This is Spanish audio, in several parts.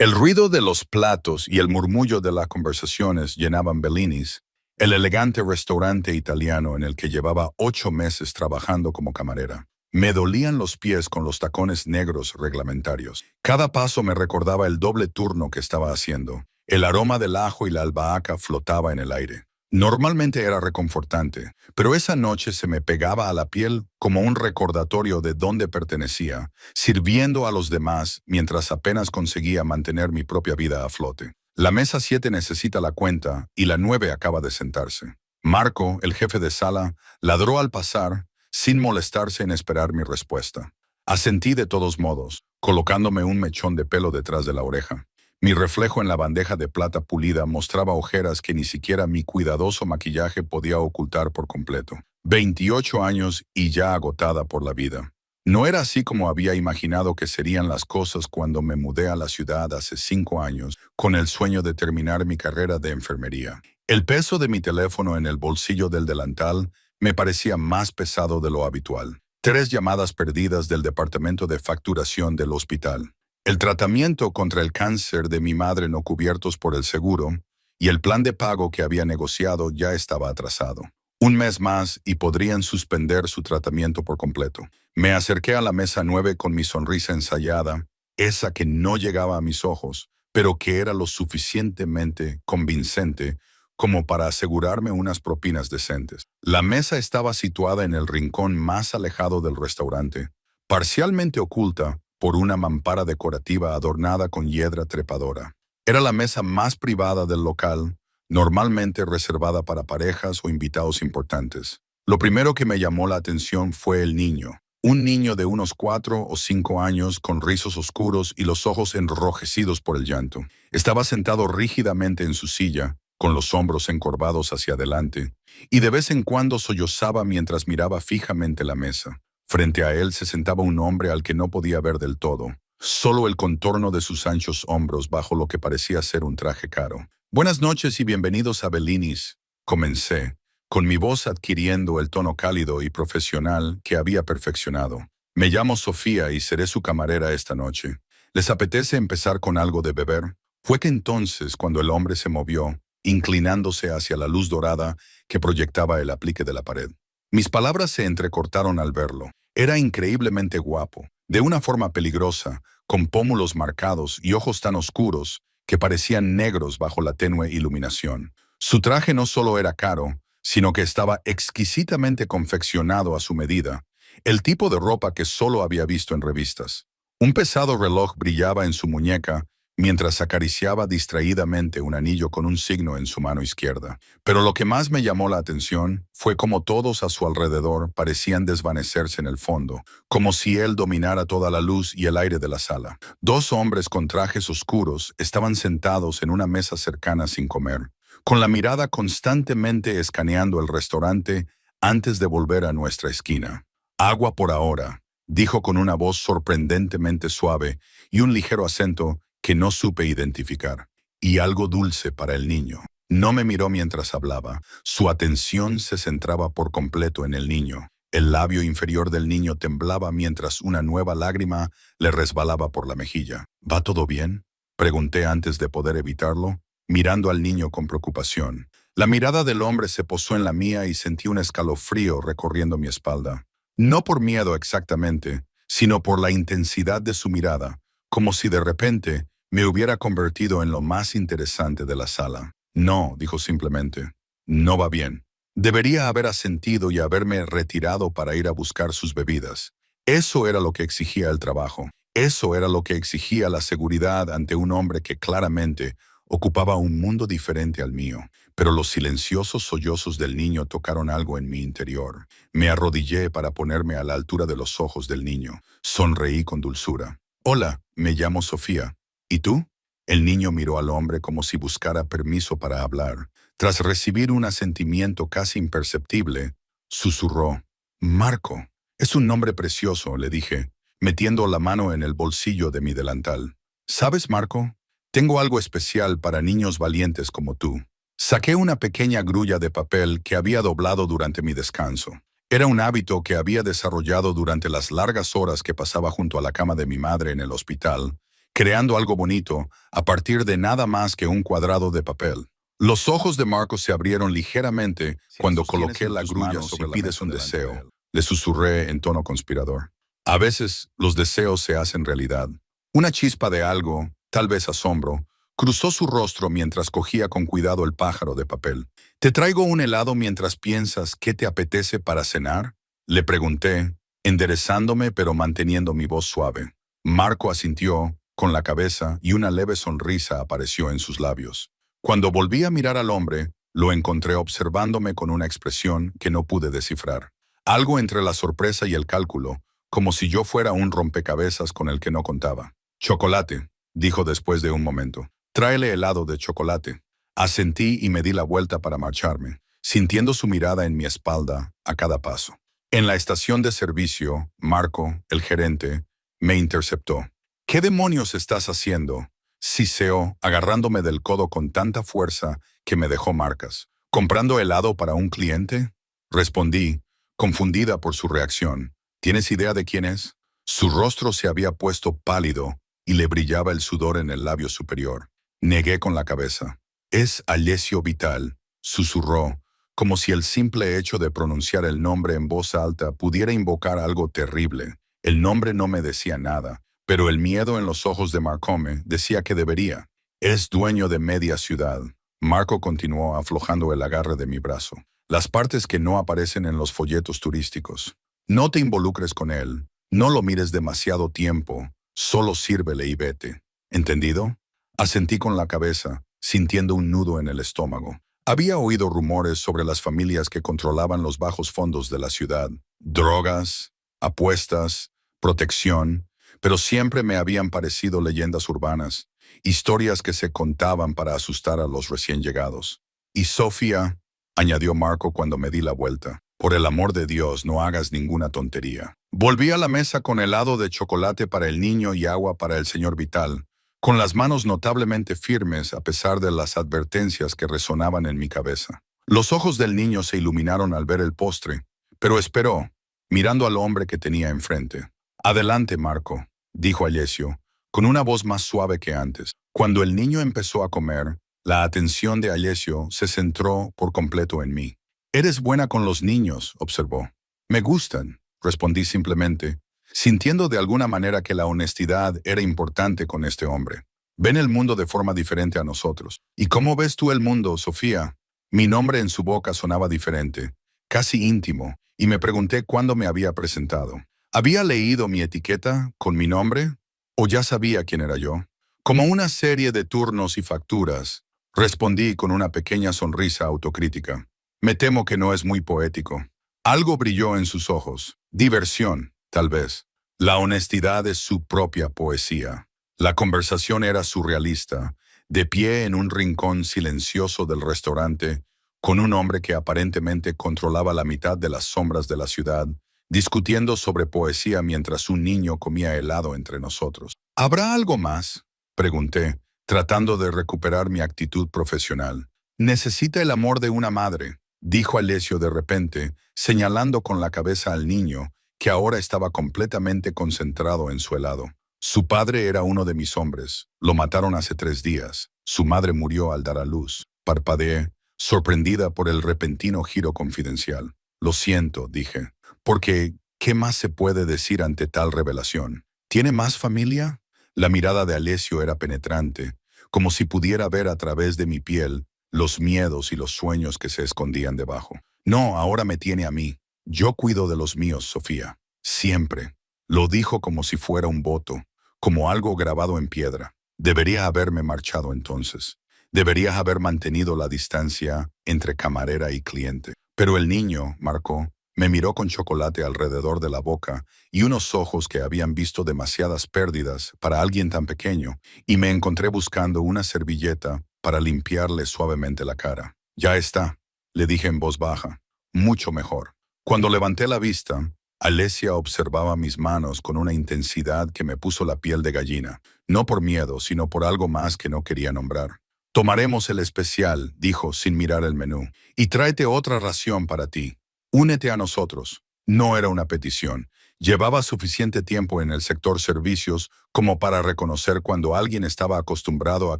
El ruido de los platos y el murmullo de las conversaciones llenaban Bellini's, el elegante restaurante italiano en el que llevaba 8 meses trabajando como camarera. Me dolían los pies con los tacones negros reglamentarios. Cada paso me recordaba el doble turno que estaba haciendo. El aroma del ajo y la albahaca flotaba en el aire. Normalmente era reconfortante, pero esa noche se me pegaba a la piel como un recordatorio de dónde pertenecía, sirviendo a los demás mientras apenas conseguía mantener mi propia vida a flote. La mesa 7 necesita la cuenta y la 9 acaba de sentarse. Marco, el jefe de sala, ladró al pasar, sin molestarse en esperar mi respuesta. Asentí de todos modos, colocándome un mechón de pelo detrás de la oreja. Mi reflejo en la bandeja de plata pulida mostraba ojeras que ni siquiera mi cuidadoso maquillaje podía ocultar por completo. 28 años y ya agotada por la vida. No era así como había imaginado que serían las cosas cuando me mudé a la ciudad hace 5 años, con el sueño de terminar mi carrera de enfermería. El peso de mi teléfono en el bolsillo del delantal me parecía más pesado de lo habitual. 3 llamadas perdidas del departamento de facturación del hospital. El tratamiento contra el cáncer de mi madre no cubiertos por el seguro y el plan de pago que había negociado ya estaba atrasado. 1 mes más y podrían suspender su tratamiento por completo. Me acerqué a la mesa 9 con mi sonrisa ensayada, esa que no llegaba a mis ojos, pero que era lo suficientemente convincente como para asegurarme unas propinas decentes. La mesa estaba situada en el rincón más alejado del restaurante, parcialmente oculta por una mampara decorativa adornada con hiedra trepadora. Era la mesa más privada del local, normalmente reservada para parejas o invitados importantes. Lo primero que me llamó la atención fue el niño. Un niño de unos 4 o 5 años con rizos oscuros y los ojos enrojecidos por el llanto. Estaba sentado rígidamente en su silla, con los hombros encorvados hacia adelante, y de vez en cuando sollozaba mientras miraba fijamente la mesa. Frente a él se sentaba un hombre al que no podía ver del todo, solo el contorno de sus anchos hombros bajo lo que parecía ser un traje caro. Buenas noches y bienvenidos a Bellini's, comencé, con mi voz adquiriendo el tono cálido y profesional que había perfeccionado. Me llamo Sofía y seré su camarera esta noche. ¿Les apetece empezar con algo de beber? Fue que entonces, cuando el hombre se movió, inclinándose hacia la luz dorada que proyectaba el aplique de la pared. Mis palabras se entrecortaron al verlo. Era increíblemente guapo, de una forma peligrosa, con pómulos marcados y ojos tan oscuros que parecían negros bajo la tenue iluminación. Su traje no solo era caro, sino que estaba exquisitamente confeccionado a su medida, el tipo de ropa que solo había visto en revistas. Un pesado reloj brillaba en su muñeca, mientras acariciaba distraídamente un anillo con un signo en su mano izquierda. Pero lo que más me llamó la atención fue cómo todos a su alrededor parecían desvanecerse en el fondo, como si él dominara toda la luz y el aire de la sala. 2 hombres con trajes oscuros estaban sentados en una mesa cercana sin comer, con la mirada constantemente escaneando el restaurante antes de volver a nuestra esquina. «Agua por ahora», dijo con una voz sorprendentemente suave y un ligero acento que no supe identificar. «Y algo dulce para el niño». No me miró mientras hablaba. Su atención se centraba por completo en el niño. El labio inferior del niño temblaba mientras una nueva lágrima le resbalaba por la mejilla. «¿Va todo bien?», pregunté antes de poder evitarlo, mirando al niño con preocupación. La mirada del hombre se posó en la mía y sentí un escalofrío recorriendo mi espalda. No por miedo exactamente, sino por la intensidad de su mirada, como si de repente me hubiera convertido en lo más interesante de la sala. «No», dijo simplemente, «no va bien». Debería haber asentido y haberme retirado para ir a buscar sus bebidas. Eso era lo que exigía el trabajo. Eso era lo que exigía la seguridad ante un hombre que claramente ocupaba un mundo diferente al mío. Pero los silenciosos sollozos del niño tocaron algo en mi interior. Me arrodillé para ponerme a la altura de los ojos del niño. Sonreí con dulzura. «Hola, me llamo Sofía. ¿Y tú?». El niño miró al hombre como si buscara permiso para hablar. Tras recibir un asentimiento casi imperceptible, susurró: «Marco». «Es un nombre precioso», le dije, metiendo la mano en el bolsillo de mi delantal. «¿Sabes, Marco? Tengo algo especial para niños valientes como tú». Saqué una pequeña grulla de papel que había doblado durante mi descanso. Era un hábito que había desarrollado durante las largas horas que pasaba junto a la cama de mi madre en el hospital, creando algo bonito a partir de nada más que un cuadrado de papel. Los ojos de Marco se abrieron ligeramente cuando coloqué la grulla sobre la mesa un deseo. Le susurré en tono conspirador. A veces los deseos se hacen realidad. Una chispa de algo, tal vez asombro, cruzó su rostro mientras cogía con cuidado el pájaro de papel. ¿Te traigo un helado mientras piensas qué te apetece para cenar? Le pregunté, enderezándome pero manteniendo mi voz suave. Marco asintió con la cabeza y una leve sonrisa apareció en sus labios. Cuando volví a mirar al hombre, lo encontré observándome con una expresión que no pude descifrar. Algo entre la sorpresa y el cálculo, como si yo fuera un rompecabezas con el que no contaba. Chocolate, dijo después de un momento. Tráele helado de chocolate. Asentí y me di la vuelta para marcharme, sintiendo su mirada en mi espalda a cada paso. En la estación de servicio, Marco, el gerente, me interceptó. ¿Qué demonios estás haciendo?, siseó, agarrándome del codo con tanta fuerza que me dejó marcas. ¿Comprando helado para un cliente? Respondí, confundida por su reacción. ¿Tienes idea de quién es? Su rostro se había puesto pálido y le brillaba el sudor en el labio superior. Negué con la cabeza. Es Alessio Vital, susurró, como si el simple hecho de pronunciar el nombre en voz alta pudiera invocar algo terrible. El nombre no me decía nada, pero el miedo en los ojos de Marcome decía que debería. Es dueño de media ciudad. Marco continuó aflojando el agarre de mi brazo. Las partes que no aparecen en los folletos turísticos. No te involucres con él. No lo mires demasiado tiempo. Solo sírvele y vete. ¿Entendido? Asentí con la cabeza, sintiendo un nudo en el estómago. Había oído rumores sobre las familias que controlaban los bajos fondos de la ciudad. Drogas, apuestas, protección, pero siempre me habían parecido leyendas urbanas, historias que se contaban para asustar a los recién llegados. Y Sofía, añadió Marco cuando me di la vuelta, por el amor de Dios, no hagas ninguna tontería. Volví a la mesa con helado de chocolate para el niño y agua para el señor Vital, con las manos notablemente firmes a pesar de las advertencias que resonaban en mi cabeza. Los ojos del niño se iluminaron al ver el postre, pero esperó, mirando al hombre que tenía enfrente. Adelante, Marco, dijo Alessio, con una voz más suave que antes. Cuando el niño empezó a comer, la atención de Alessio se centró por completo en mí. Eres buena con los niños, observó. Me gustan, respondí simplemente, sintiendo de alguna manera que la honestidad era importante con este hombre. Ven el mundo de forma diferente a nosotros. ¿Y cómo ves tú el mundo, Sofía? Mi nombre en su boca sonaba diferente, casi íntimo, y me pregunté cuándo me había presentado. ¿Había leído mi etiqueta con mi nombre? ¿O ya sabía quién era yo? Como una serie de turnos y facturas, respondí con una pequeña sonrisa autocrítica. Me temo que no es muy poético. Algo brilló en sus ojos. Diversión, tal vez. La honestidad es su propia poesía. La conversación era surrealista, de pie en un rincón silencioso del restaurante, con un hombre que aparentemente controlaba la mitad de las sombras de la ciudad, discutiendo sobre poesía mientras un niño comía helado entre nosotros. ¿Habrá algo más?, pregunté, tratando de recuperar mi actitud profesional. Necesita el amor de una madre, dijo Alessio de repente, señalando con la cabeza al niño, que ahora estaba completamente concentrado en su helado. Su padre era uno de mis hombres. Lo mataron hace 3 días. Su madre murió al dar a luz. Parpadeé, sorprendida por el repentino giro confidencial. Lo siento, dije. Porque, ¿qué más se puede decir ante tal revelación? ¿Tiene más familia? La mirada de Alessio era penetrante, como si pudiera ver a través de mi piel los miedos y los sueños que se escondían debajo. No, ahora me tiene a mí. Yo cuido de los míos, Sofía. Siempre. Lo dijo como si fuera un voto, como algo grabado en piedra. Debería haberme marchado entonces. Debería haber mantenido la distancia entre camarera y cliente. Pero el niño, Marco, me miró con chocolate alrededor de la boca y unos ojos que habían visto demasiadas pérdidas para alguien tan pequeño, y me encontré buscando una servilleta para limpiarle suavemente la cara. Ya está, le dije en voz baja. Mucho mejor. Cuando levanté la vista, Alessia observaba mis manos con una intensidad que me puso la piel de gallina, no por miedo, sino por algo más que no quería nombrar. Tomaremos el especial, dijo sin mirar el menú, y tráete otra ración para ti. Únete a nosotros. No era una petición. Llevaba suficiente tiempo en el sector servicios como para reconocer cuando alguien estaba acostumbrado a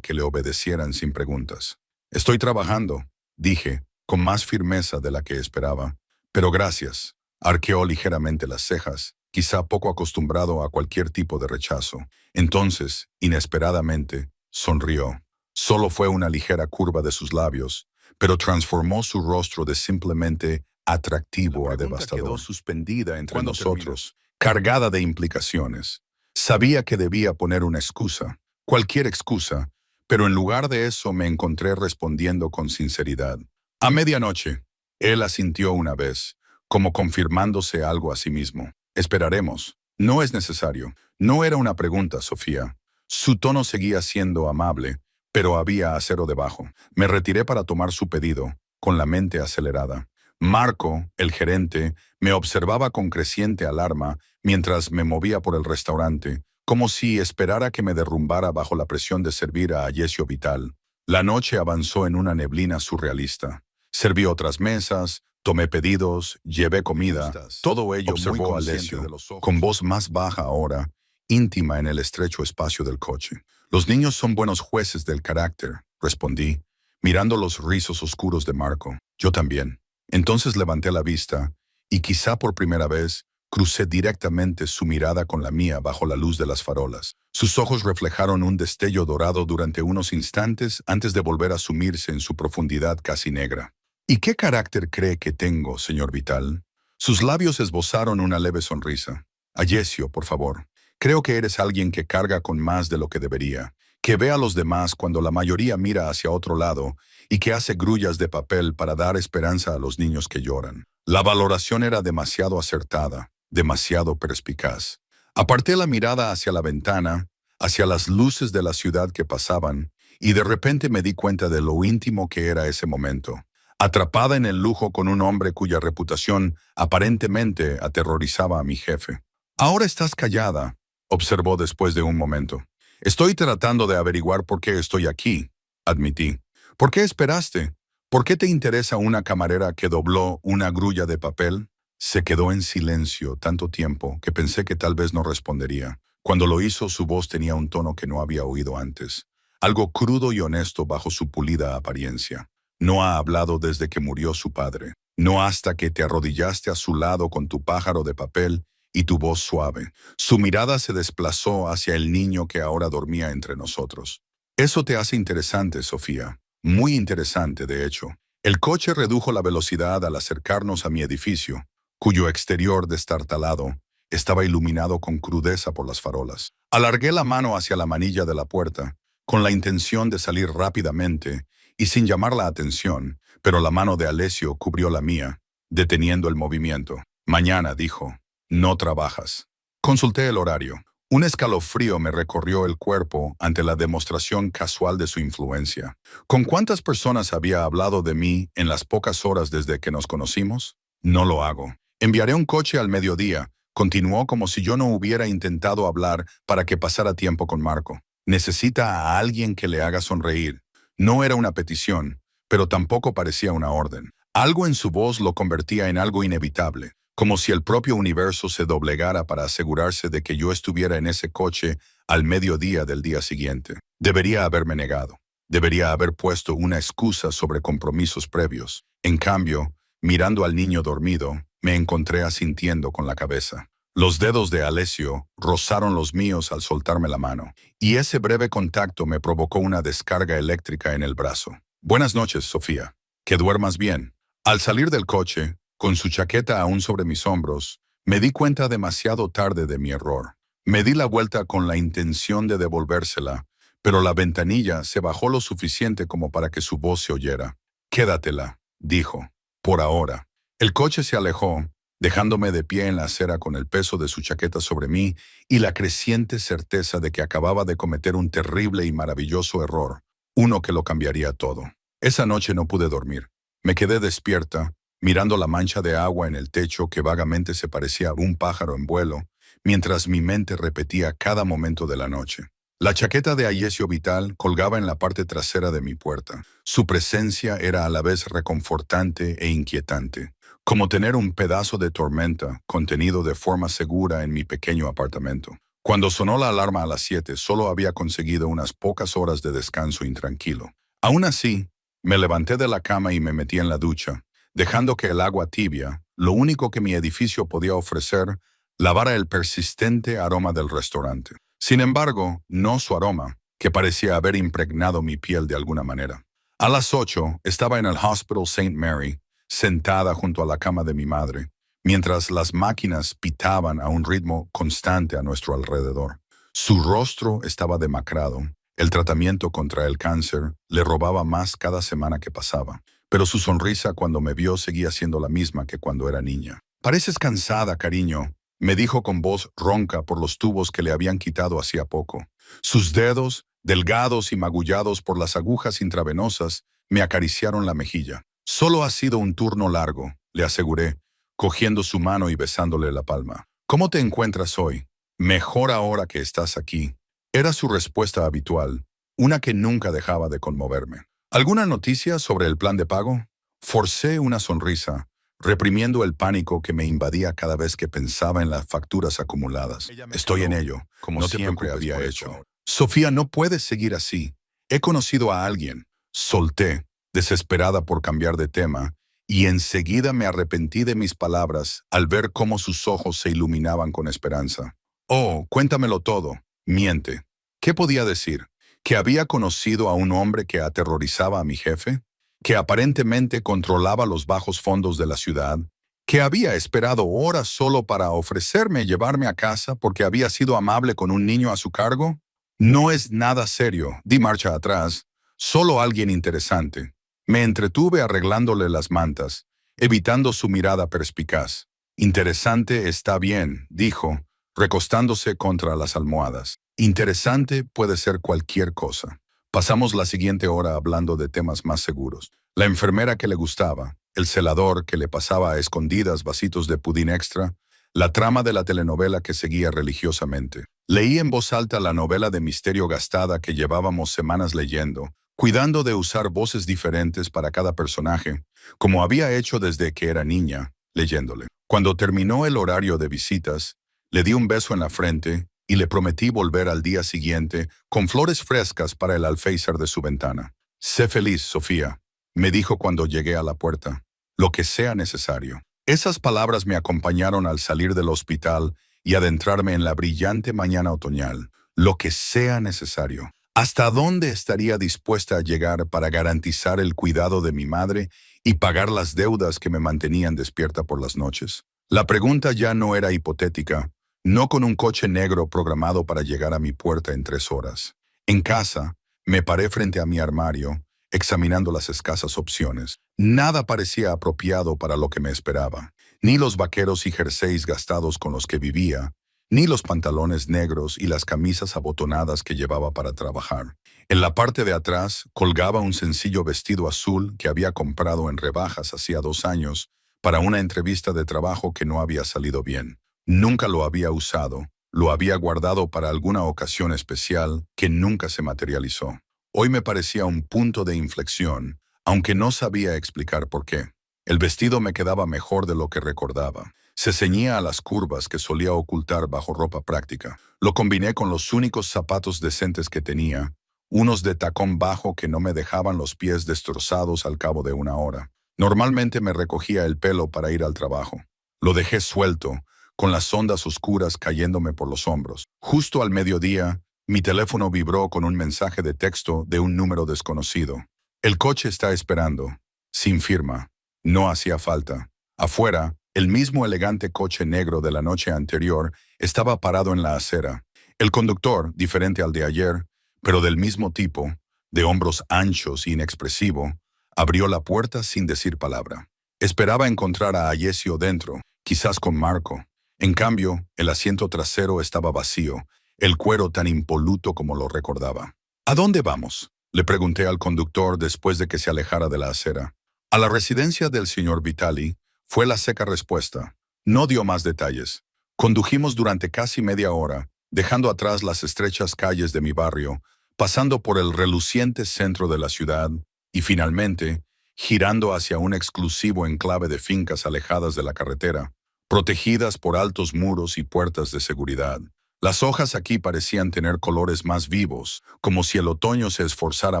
que le obedecieran sin preguntas. Estoy trabajando, dije, con más firmeza de la que esperaba. Pero gracias. Arqueó ligeramente las cejas, quizá poco acostumbrado a cualquier tipo de rechazo. Entonces, inesperadamente, sonrió. Solo fue una ligera curva de sus labios, pero transformó su rostro de simplemente atractivo a devastador. Quedó suspendida entre nosotros, cargada de implicaciones. Sabía que debía poner una excusa, cualquier excusa, pero en lugar de eso me encontré respondiendo con sinceridad. A medianoche, él asintió una vez, como confirmándose algo a sí mismo. Esperaremos. No es necesario. No era una pregunta, Sofía. Su tono seguía siendo amable, pero había acero debajo. Me retiré para tomar su pedido, con la mente acelerada. Marco, el gerente, me observaba con creciente alarma mientras me movía por el restaurante, como si esperara que me derrumbara bajo la presión de servir a Ayesio Vital. La noche avanzó en una neblina surrealista. Serví otras mesas, tomé pedidos, llevé comida. Todo ello observó a Alessio, con voz más baja ahora, íntima en el estrecho espacio del coche. Los niños son buenos jueces del carácter, respondí, mirando los rizos oscuros de Marco. Yo también. Entonces levanté la vista y quizá por primera vez crucé directamente su mirada con la mía bajo la luz de las farolas. Sus ojos reflejaron un destello dorado durante unos instantes antes de volver a sumirse en su profundidad casi negra. ¿Y qué carácter cree que tengo, señor Vital? Sus labios esbozaron una leve sonrisa. Ayesio, por favor. Creo que eres alguien que carga con más de lo que debería, que ve a los demás cuando la mayoría mira hacia otro lado y que hace grullas de papel para dar esperanza a los niños que lloran. La valoración era demasiado acertada, demasiado perspicaz. Aparté la mirada hacia la ventana, hacia las luces de la ciudad que pasaban, y de repente me di cuenta de lo íntimo que era ese momento. Atrapada en el lujo con un hombre cuya reputación aparentemente aterrorizaba a mi jefe. Ahora estás callada, observó después de un momento. Estoy tratando de averiguar por qué estoy aquí, admití. ¿Por qué esperaste? ¿Por qué te interesa una camarera que dobló una grulla de papel? Se quedó en silencio tanto tiempo que pensé que tal vez no respondería. Cuando lo hizo, su voz tenía un tono que no había oído antes. Algo crudo y honesto bajo su pulida apariencia. No ha hablado desde que murió su padre. No hasta que te arrodillaste a su lado con tu pájaro de papel y tu voz suave. Su mirada se desplazó hacia el niño que ahora dormía entre nosotros. Eso te hace interesante, Sofía. Muy interesante, de hecho. El coche redujo la velocidad al acercarnos a mi edificio, cuyo exterior destartalado estaba iluminado con crudeza por las farolas. Alargué la mano hacia la manilla de la puerta, con la intención de salir rápidamente y sin llamar la atención, pero la mano de Alessio cubrió la mía, deteniendo el movimiento. Mañana, dijo. No trabajas. Consulté el horario. Un escalofrío me recorrió el cuerpo ante la demostración casual de su influencia. ¿Con cuántas personas había hablado de mí en las pocas horas desde que nos conocimos? No lo hago. Enviaré un coche al mediodía. Continuó como si yo no hubiera intentado hablar para que pasara tiempo con Marco. Necesita a alguien que le haga sonreír. No era una petición, pero tampoco parecía una orden. Algo en su voz lo convertía en algo inevitable. Como si el propio universo se doblegara para asegurarse de que yo estuviera en ese coche al mediodía del día siguiente. Debería haberme negado. Debería haber puesto una excusa sobre compromisos previos. En cambio, mirando al niño dormido, me encontré asintiendo con la cabeza. Los dedos de Alessio rozaron los míos al soltarme la mano, y ese breve contacto me provocó una descarga eléctrica en el brazo. Buenas noches, Sofía. Que duermas bien. Al salir del coche, con su chaqueta aún sobre mis hombros, me di cuenta demasiado tarde de mi error. Me di la vuelta con la intención de devolvérsela, pero la ventanilla se bajó lo suficiente como para que su voz se oyera. Quédatela, dijo, por ahora. El coche se alejó, dejándome de pie en la acera con el peso de su chaqueta sobre mí y la creciente certeza de que acababa de cometer un terrible y maravilloso error, uno que lo cambiaría todo. Esa noche no pude dormir. Me quedé despierta, mirando la mancha de agua en el techo que vagamente se parecía a un pájaro en vuelo, mientras mi mente repetía cada momento de la noche. La chaqueta de Ayesio Vital colgaba en la parte trasera de mi puerta. Su presencia era a la vez reconfortante e inquietante, como tener un pedazo de tormenta contenido de forma segura en mi pequeño apartamento. Cuando sonó la alarma a las 7, solo había conseguido unas pocas horas de descanso intranquilo. Aún así, me levanté de la cama y me metí en la ducha, dejando que el agua tibia, lo único que mi edificio podía ofrecer, lavara el persistente aroma del restaurante. Sin embargo, no su aroma, que parecía haber impregnado mi piel de alguna manera. A las 8 estaba en el Hospital St. Mary, sentada junto a la cama de mi madre, mientras las máquinas pitaban a un ritmo constante a nuestro alrededor. Su rostro estaba demacrado. El tratamiento contra el cáncer le robaba más cada semana que pasaba, pero su sonrisa cuando me vio seguía siendo la misma que cuando era niña. «Pareces cansada, cariño», me dijo con voz ronca por los tubos que le habían quitado hacía poco. Sus dedos, delgados y magullados por las agujas intravenosas, me acariciaron la mejilla. «Solo ha sido un turno largo», le aseguré, cogiendo su mano y besándole la palma. «¿Cómo te encuentras hoy?» «Mejor ahora que estás aquí». Era su respuesta habitual, una que nunca dejaba de conmoverme. ¿Alguna noticia sobre el plan de pago? Forcé una sonrisa, reprimiendo el pánico que me invadía cada vez que pensaba en las facturas acumuladas. «Estoy en ello, como siempre había hecho». «Sofía, no puedes seguir así. He conocido a alguien». Solté, desesperada por cambiar de tema, y enseguida me arrepentí de mis palabras al ver cómo sus ojos se iluminaban con esperanza. «Oh, cuéntamelo todo». «Miente». ¿Qué podía decir? ¿Que había conocido a un hombre que aterrorizaba a mi jefe? ¿Que aparentemente controlaba los bajos fondos de la ciudad? ¿Que había esperado horas solo para ofrecerme llevarme a casa porque había sido amable con un niño a su cargo? «No es nada serio», di marcha atrás. «Solo alguien interesante». Me entretuve arreglándole las mantas, evitando su mirada perspicaz. «Interesante está bien», dijo, recostándose contra las almohadas. «Interesante puede ser cualquier cosa». Pasamos la siguiente hora hablando de temas más seguros. La enfermera que le gustaba, el celador que le pasaba a escondidas vasitos de pudín extra, la trama de la telenovela que seguía religiosamente. Leí en voz alta la novela de misterio gastada que llevábamos semanas leyendo, cuidando de usar voces diferentes para cada personaje, como había hecho desde que era niña, leyéndole. Cuando terminó el horario de visitas, le di un beso en la frente y le prometí volver al día siguiente con flores frescas para el alféizar de su ventana. «Sé feliz, Sofía», me dijo cuando llegué a la puerta. «Lo que sea necesario». Esas palabras me acompañaron al salir del hospital y adentrarme en la brillante mañana otoñal. Lo que sea necesario. ¿Hasta dónde estaría dispuesta a llegar para garantizar el cuidado de mi madre y pagar las deudas que me mantenían despierta por las noches? La pregunta ya no era hipotética, no con un coche negro programado para llegar a mi puerta en 3 horas. En casa, me paré frente a mi armario, examinando las escasas opciones. Nada parecía apropiado para lo que me esperaba. Ni los vaqueros y jerseys gastados con los que vivía, ni los pantalones negros y las camisas abotonadas que llevaba para trabajar. En la parte de atrás colgaba un sencillo vestido azul que había comprado en rebajas hacía 2 años para una entrevista de trabajo que no había salido bien. Nunca lo había usado, lo había guardado para alguna ocasión especial que nunca se materializó. Hoy me parecía un punto de inflexión, aunque no sabía explicar por qué. El vestido me quedaba mejor de lo que recordaba. Se ceñía a las curvas que solía ocultar bajo ropa práctica. Lo combiné con los únicos zapatos decentes que tenía, unos de tacón bajo que no me dejaban los pies destrozados al cabo de 1 hora. Normalmente me recogía el pelo para ir al trabajo. Lo dejé suelto, con las ondas oscuras cayéndome por los hombros. Justo al mediodía, mi teléfono vibró con un mensaje de texto de un número desconocido. «El coche está esperando». Sin firma. No hacía falta. Afuera, el mismo elegante coche negro de la noche anterior estaba parado en la acera. El conductor, diferente al de ayer, pero del mismo tipo, de hombros anchos e inexpresivo, abrió la puerta sin decir palabra. Esperaba encontrar a Ayesio dentro, quizás con Marco. En cambio, el asiento trasero estaba vacío, el cuero tan impoluto como lo recordaba. «¿A dónde vamos?», le pregunté al conductor después de que se alejara de la acera. «A la residencia del señor Vitali», fue la seca respuesta. No dio más detalles. Condujimos durante casi media hora, dejando atrás las estrechas calles de mi barrio, pasando por el reluciente centro de la ciudad y, finalmente, girando hacia un exclusivo enclave de fincas alejadas de la carretera, protegidas por altos muros y puertas de seguridad. Las hojas aquí parecían tener colores más vivos, como si el otoño se esforzara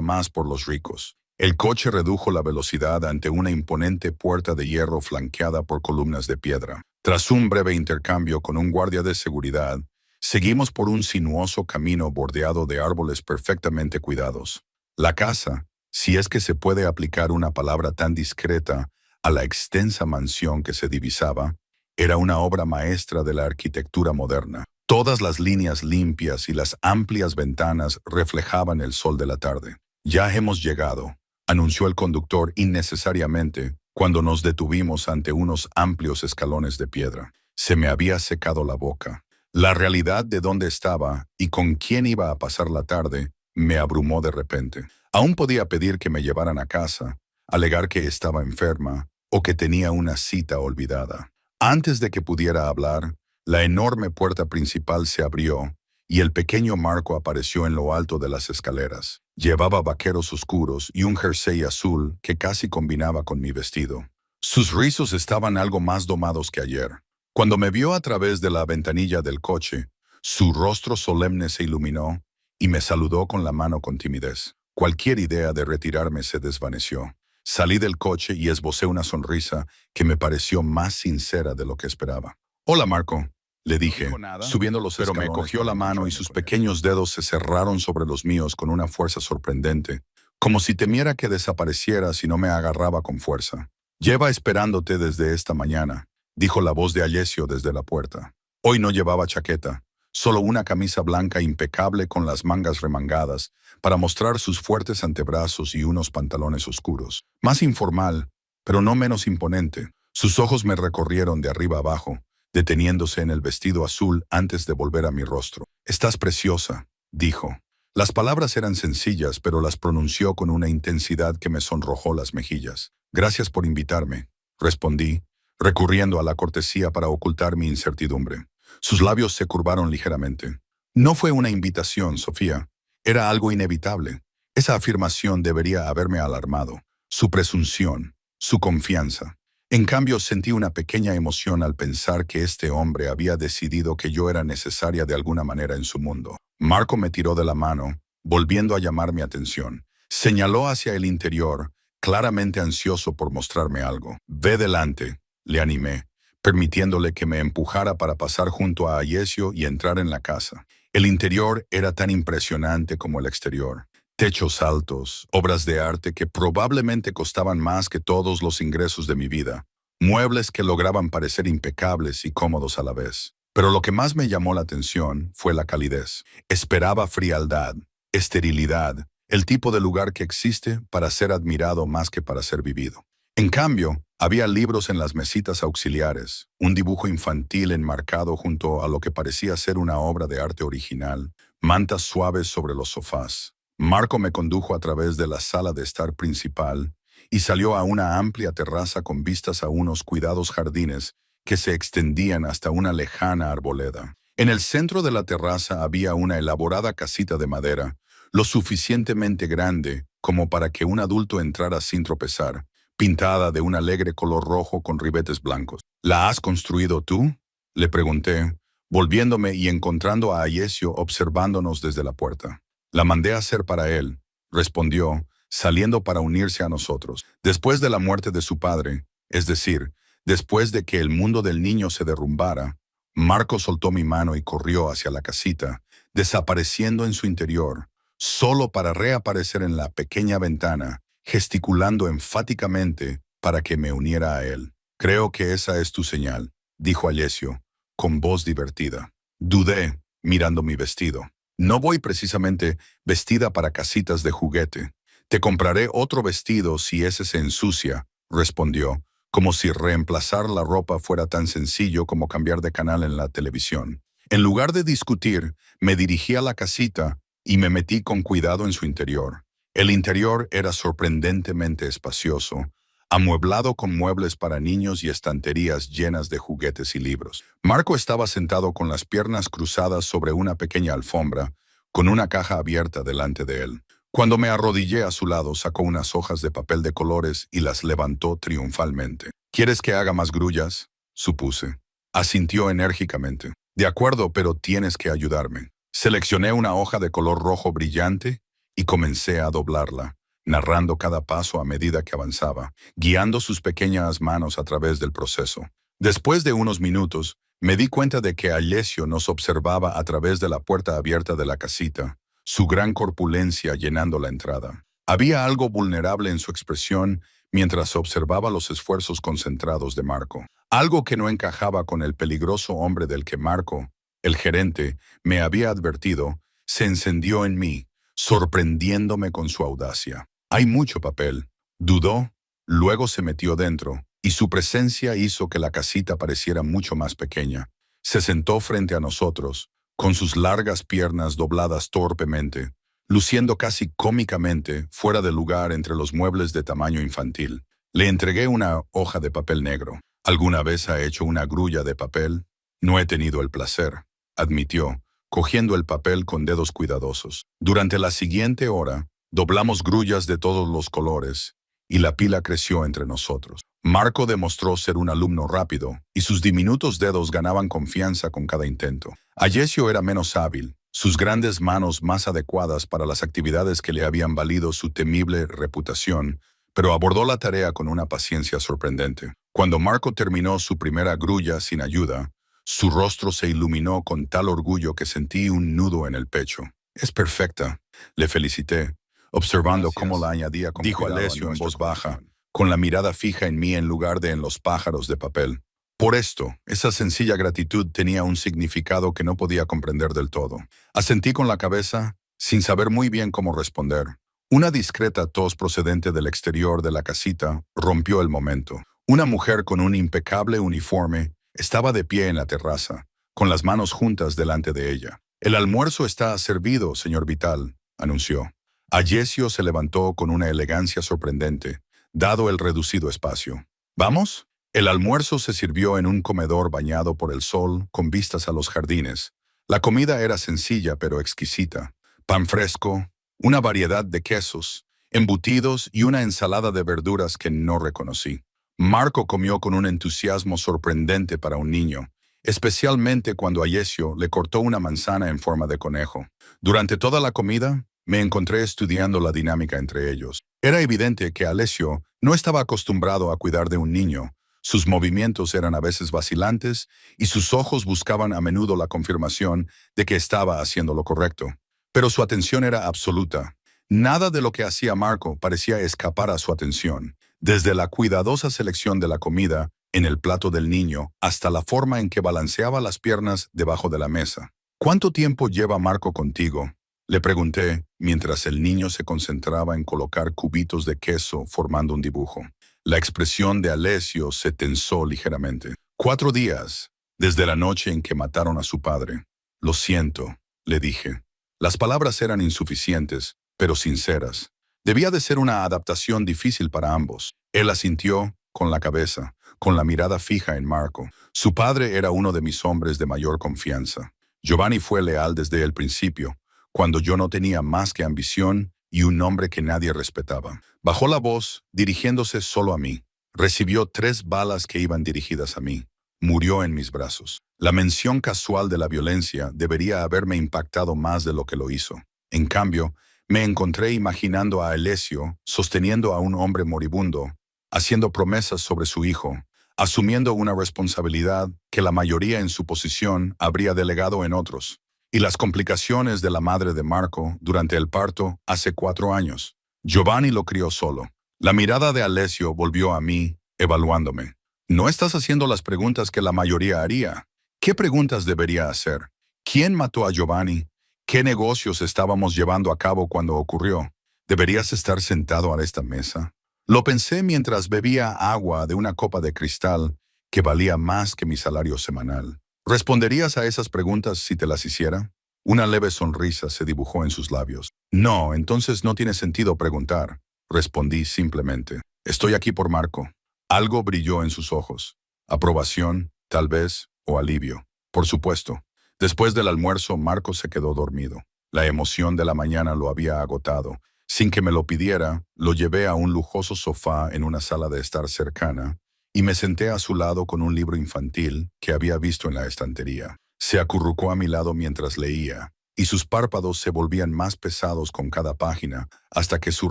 más por los ricos. El coche redujo la velocidad ante una imponente puerta de hierro flanqueada por columnas de piedra. Tras un breve intercambio con un guardia de seguridad, seguimos por un sinuoso camino bordeado de árboles perfectamente cuidados. La casa, si es que se puede aplicar una palabra tan discreta a la extensa mansión que se divisaba, era una obra maestra de la arquitectura moderna. Todas las líneas limpias y las amplias ventanas reflejaban el sol de la tarde. «Ya hemos llegado», anunció el conductor innecesariamente cuando nos detuvimos ante unos amplios escalones de piedra. Se me había secado la boca. La realidad de dónde estaba y con quién iba a pasar la tarde me abrumó de repente. Aún podía pedir que me llevaran a casa, alegar que estaba enferma o que tenía una cita olvidada. Antes de que pudiera hablar, la enorme puerta principal se abrió y el pequeño Marco apareció en lo alto de las escaleras. Llevaba vaqueros oscuros y un jersey azul que casi combinaba con mi vestido. Sus rizos estaban algo más domados que ayer. Cuando me vio a través de la ventanilla del coche, su rostro solemne se iluminó y me saludó con la mano con timidez. Cualquier idea de retirarme se desvaneció. Salí del coche y esbocé una sonrisa que me pareció más sincera de lo que esperaba. «Hola, Marco», le dije, subiendo los escalones, pero me cogió la mano y sus pequeños dedos se cerraron sobre los míos con una fuerza sorprendente, como si temiera que desapareciera si no me agarraba con fuerza. «Lleva esperándote desde esta mañana», dijo la voz de Alessio desde la puerta. Hoy no llevaba chaqueta, solo una camisa blanca impecable con las mangas remangadas para mostrar sus fuertes antebrazos y unos pantalones oscuros. Más informal, pero no menos imponente. Sus ojos me recorrieron de arriba abajo, deteniéndose en el vestido azul antes de volver a mi rostro. «Estás preciosa», dijo. Las palabras eran sencillas, pero las pronunció con una intensidad que me sonrojó las mejillas. «Gracias por invitarme», respondí, recurriendo a la cortesía para ocultar mi incertidumbre. Sus labios se curvaron ligeramente. «No fue una invitación, Sofía. Era algo inevitable. Esa afirmación debería haberme alarmado. Su presunción, su confianza. En cambio, sentí una pequeña emoción al pensar que este hombre había decidido que yo era necesaria de alguna manera en su mundo». Marco me tiró de la mano, volviendo a llamar mi atención. Señaló hacia el interior, claramente ansioso por mostrarme algo. «Ve delante», le animé, permitiéndole que me empujara para pasar junto a Alessio y entrar en la casa. El interior era tan impresionante como el exterior. Techos altos, obras de arte que probablemente costaban más que todos los ingresos de mi vida, muebles que lograban parecer impecables y cómodos a la vez. Pero lo que más me llamó la atención fue la calidez. Esperaba frialdad, esterilidad, el tipo de lugar que existe para ser admirado más que para ser vivido. En cambio, había libros en las mesitas auxiliares, un dibujo infantil enmarcado junto a lo que parecía ser una obra de arte original, mantas suaves sobre los sofás. Marco me condujo a través de la sala de estar principal y salió a una amplia terraza con vistas a unos cuidados jardines que se extendían hasta una lejana arboleda. En el centro de la terraza había una elaborada casita de madera, lo suficientemente grande como para que un adulto entrara sin tropezar, pintada de un alegre color rojo con ribetes blancos. «¿La has construido tú?», le pregunté, volviéndome y encontrando a Alessio observándonos desde la puerta. «La mandé a hacer para él», respondió, saliendo para unirse a nosotros. Después de la muerte de su padre, es decir, después de que el mundo del niño se derrumbara, Marco soltó mi mano y corrió hacia la casita, desapareciendo en su interior, solo para reaparecer en la pequeña ventana, gesticulando enfáticamente para que me uniera a él. «Creo que esa es tu señal», dijo Alessio, con voz divertida. Dudé, mirando mi vestido. «No voy precisamente vestida para casitas de juguete. Te compraré otro vestido si ese se ensucia», respondió, como si reemplazar la ropa fuera tan sencillo como cambiar de canal en la televisión. En lugar de discutir, me dirigí a la casita y me metí con cuidado en su interior. El interior era sorprendentemente espacioso, amueblado con muebles para niños y estanterías llenas de juguetes y libros. Marco estaba sentado con las piernas cruzadas sobre una pequeña alfombra, con una caja abierta delante de él. Cuando me arrodillé a su lado, sacó unas hojas de papel de colores y las levantó triunfalmente. ¿Quieres que haga más grullas? Supuse. Asintió enérgicamente. De acuerdo, pero tienes que ayudarme. Seleccioné una hoja de color rojo brillante y comencé a doblarla, narrando cada paso a medida que avanzaba, guiando sus pequeñas manos a través del proceso. Después de unos minutos, me di cuenta de que Alessio nos observaba a través de la puerta abierta de la casita, su gran corpulencia llenando la entrada. Había algo vulnerable en su expresión mientras observaba los esfuerzos concentrados de Marco. Algo que no encajaba con el peligroso hombre del que Marco, el gerente, me había advertido, se encendió en mí, sorprendiéndome con su audacia. Hay mucho papel. Dudó, luego se metió dentro, y su presencia hizo que la casita pareciera mucho más pequeña. Se sentó frente a nosotros, con sus largas piernas dobladas torpemente, luciendo casi cómicamente fuera de lugar entre los muebles de tamaño infantil. Le entregué una hoja de papel negro. ¿Alguna vez ha hecho una grulla de papel? No he tenido el placer, admitió, cogiendo el papel con dedos cuidadosos. Durante la siguiente hora, doblamos grullas de todos los colores, y la pila creció entre nosotros. Marco demostró ser un alumno rápido, y sus diminutos dedos ganaban confianza con cada intento. Alessio era menos hábil, sus grandes manos más adecuadas para las actividades que le habían valido su temible reputación, pero abordó la tarea con una paciencia sorprendente. Cuando Marco terminó su primera grulla sin ayuda, su rostro se iluminó con tal orgullo que sentí un nudo en el pecho. «Es perfecta», le felicité, observando cómo la añadía con dijo Alessio en voz baja, con la mirada fija en mí en lugar de en los pájaros de papel. Por esto, esa sencilla gratitud tenía un significado que no podía comprender del todo. Asentí con la cabeza, sin saber muy bien cómo responder. Una discreta tos procedente del exterior de la casita rompió el momento. Una mujer con un impecable uniforme estaba de pie en la terraza, con las manos juntas delante de ella. «El almuerzo está servido, señor Vital», anunció. Alessio se levantó con una elegancia sorprendente, dado el reducido espacio. «¿Vamos?» El almuerzo se sirvió en un comedor bañado por el sol, con vistas a los jardines. La comida era sencilla pero exquisita. Pan fresco, una variedad de quesos, embutidos y una ensalada de verduras que no reconocí. Marco comió con un entusiasmo sorprendente para un niño, especialmente cuando Alessio le cortó una manzana en forma de conejo. Durante toda la comida, me encontré estudiando la dinámica entre ellos. Era evidente que Alessio no estaba acostumbrado a cuidar de un niño. Sus movimientos eran a veces vacilantes y sus ojos buscaban a menudo la confirmación de que estaba haciendo lo correcto. Pero su atención era absoluta. Nada de lo que hacía Marco parecía escapar a su atención, desde la cuidadosa selección de la comida en el plato del niño hasta la forma en que balanceaba las piernas debajo de la mesa. «¿Cuánto tiempo lleva Marco contigo?», le pregunté mientras el niño se concentraba en colocar cubitos de queso formando un dibujo. La expresión de Alessio se tensó ligeramente. «4 días, desde la noche en que mataron a su padre». «Lo siento», le dije. Las palabras eran insuficientes, pero sinceras. Debía de ser una adaptación difícil para ambos. Él asintió con la cabeza, con la mirada fija en Marco. Su padre era uno de mis hombres de mayor confianza. Giovanni fue leal desde el principio, cuando yo no tenía más que ambición y un nombre que nadie respetaba. Bajó la voz, dirigiéndose solo a mí. Recibió 3 balas que iban dirigidas a mí. Murió en mis brazos. La mención casual de la violencia debería haberme impactado más de lo que lo hizo. En cambio, me encontré imaginando a Alessio sosteniendo a un hombre moribundo, haciendo promesas sobre su hijo, asumiendo una responsabilidad que la mayoría en su posición habría delegado en otros, y las complicaciones de la madre de Marco durante el parto hace 4 años. Giovanni lo crió solo. La mirada de Alessio volvió a mí, evaluándome. «No estás haciendo las preguntas que la mayoría haría. ¿Qué preguntas debería hacer? ¿Quién mató a Giovanni? ¿Qué negocios estábamos llevando a cabo cuando ocurrió? ¿Deberías estar sentado a esta mesa?» Lo pensé mientras bebía agua de una copa de cristal que valía más que mi salario semanal. ¿Responderías a esas preguntas si te las hiciera? Una leve sonrisa se dibujó en sus labios. «No, entonces no tiene sentido preguntar», respondí simplemente. «Estoy aquí por Marco». Algo brilló en sus ojos. Aprobación, tal vez, o alivio. Por supuesto. Después del almuerzo, Marco se quedó dormido. La emoción de la mañana lo había agotado. Sin que me lo pidiera, lo llevé a un lujoso sofá en una sala de estar cercana y me senté a su lado con un libro infantil que había visto en la estantería. Se acurrucó a mi lado mientras leía, y sus párpados se volvían más pesados con cada página hasta que su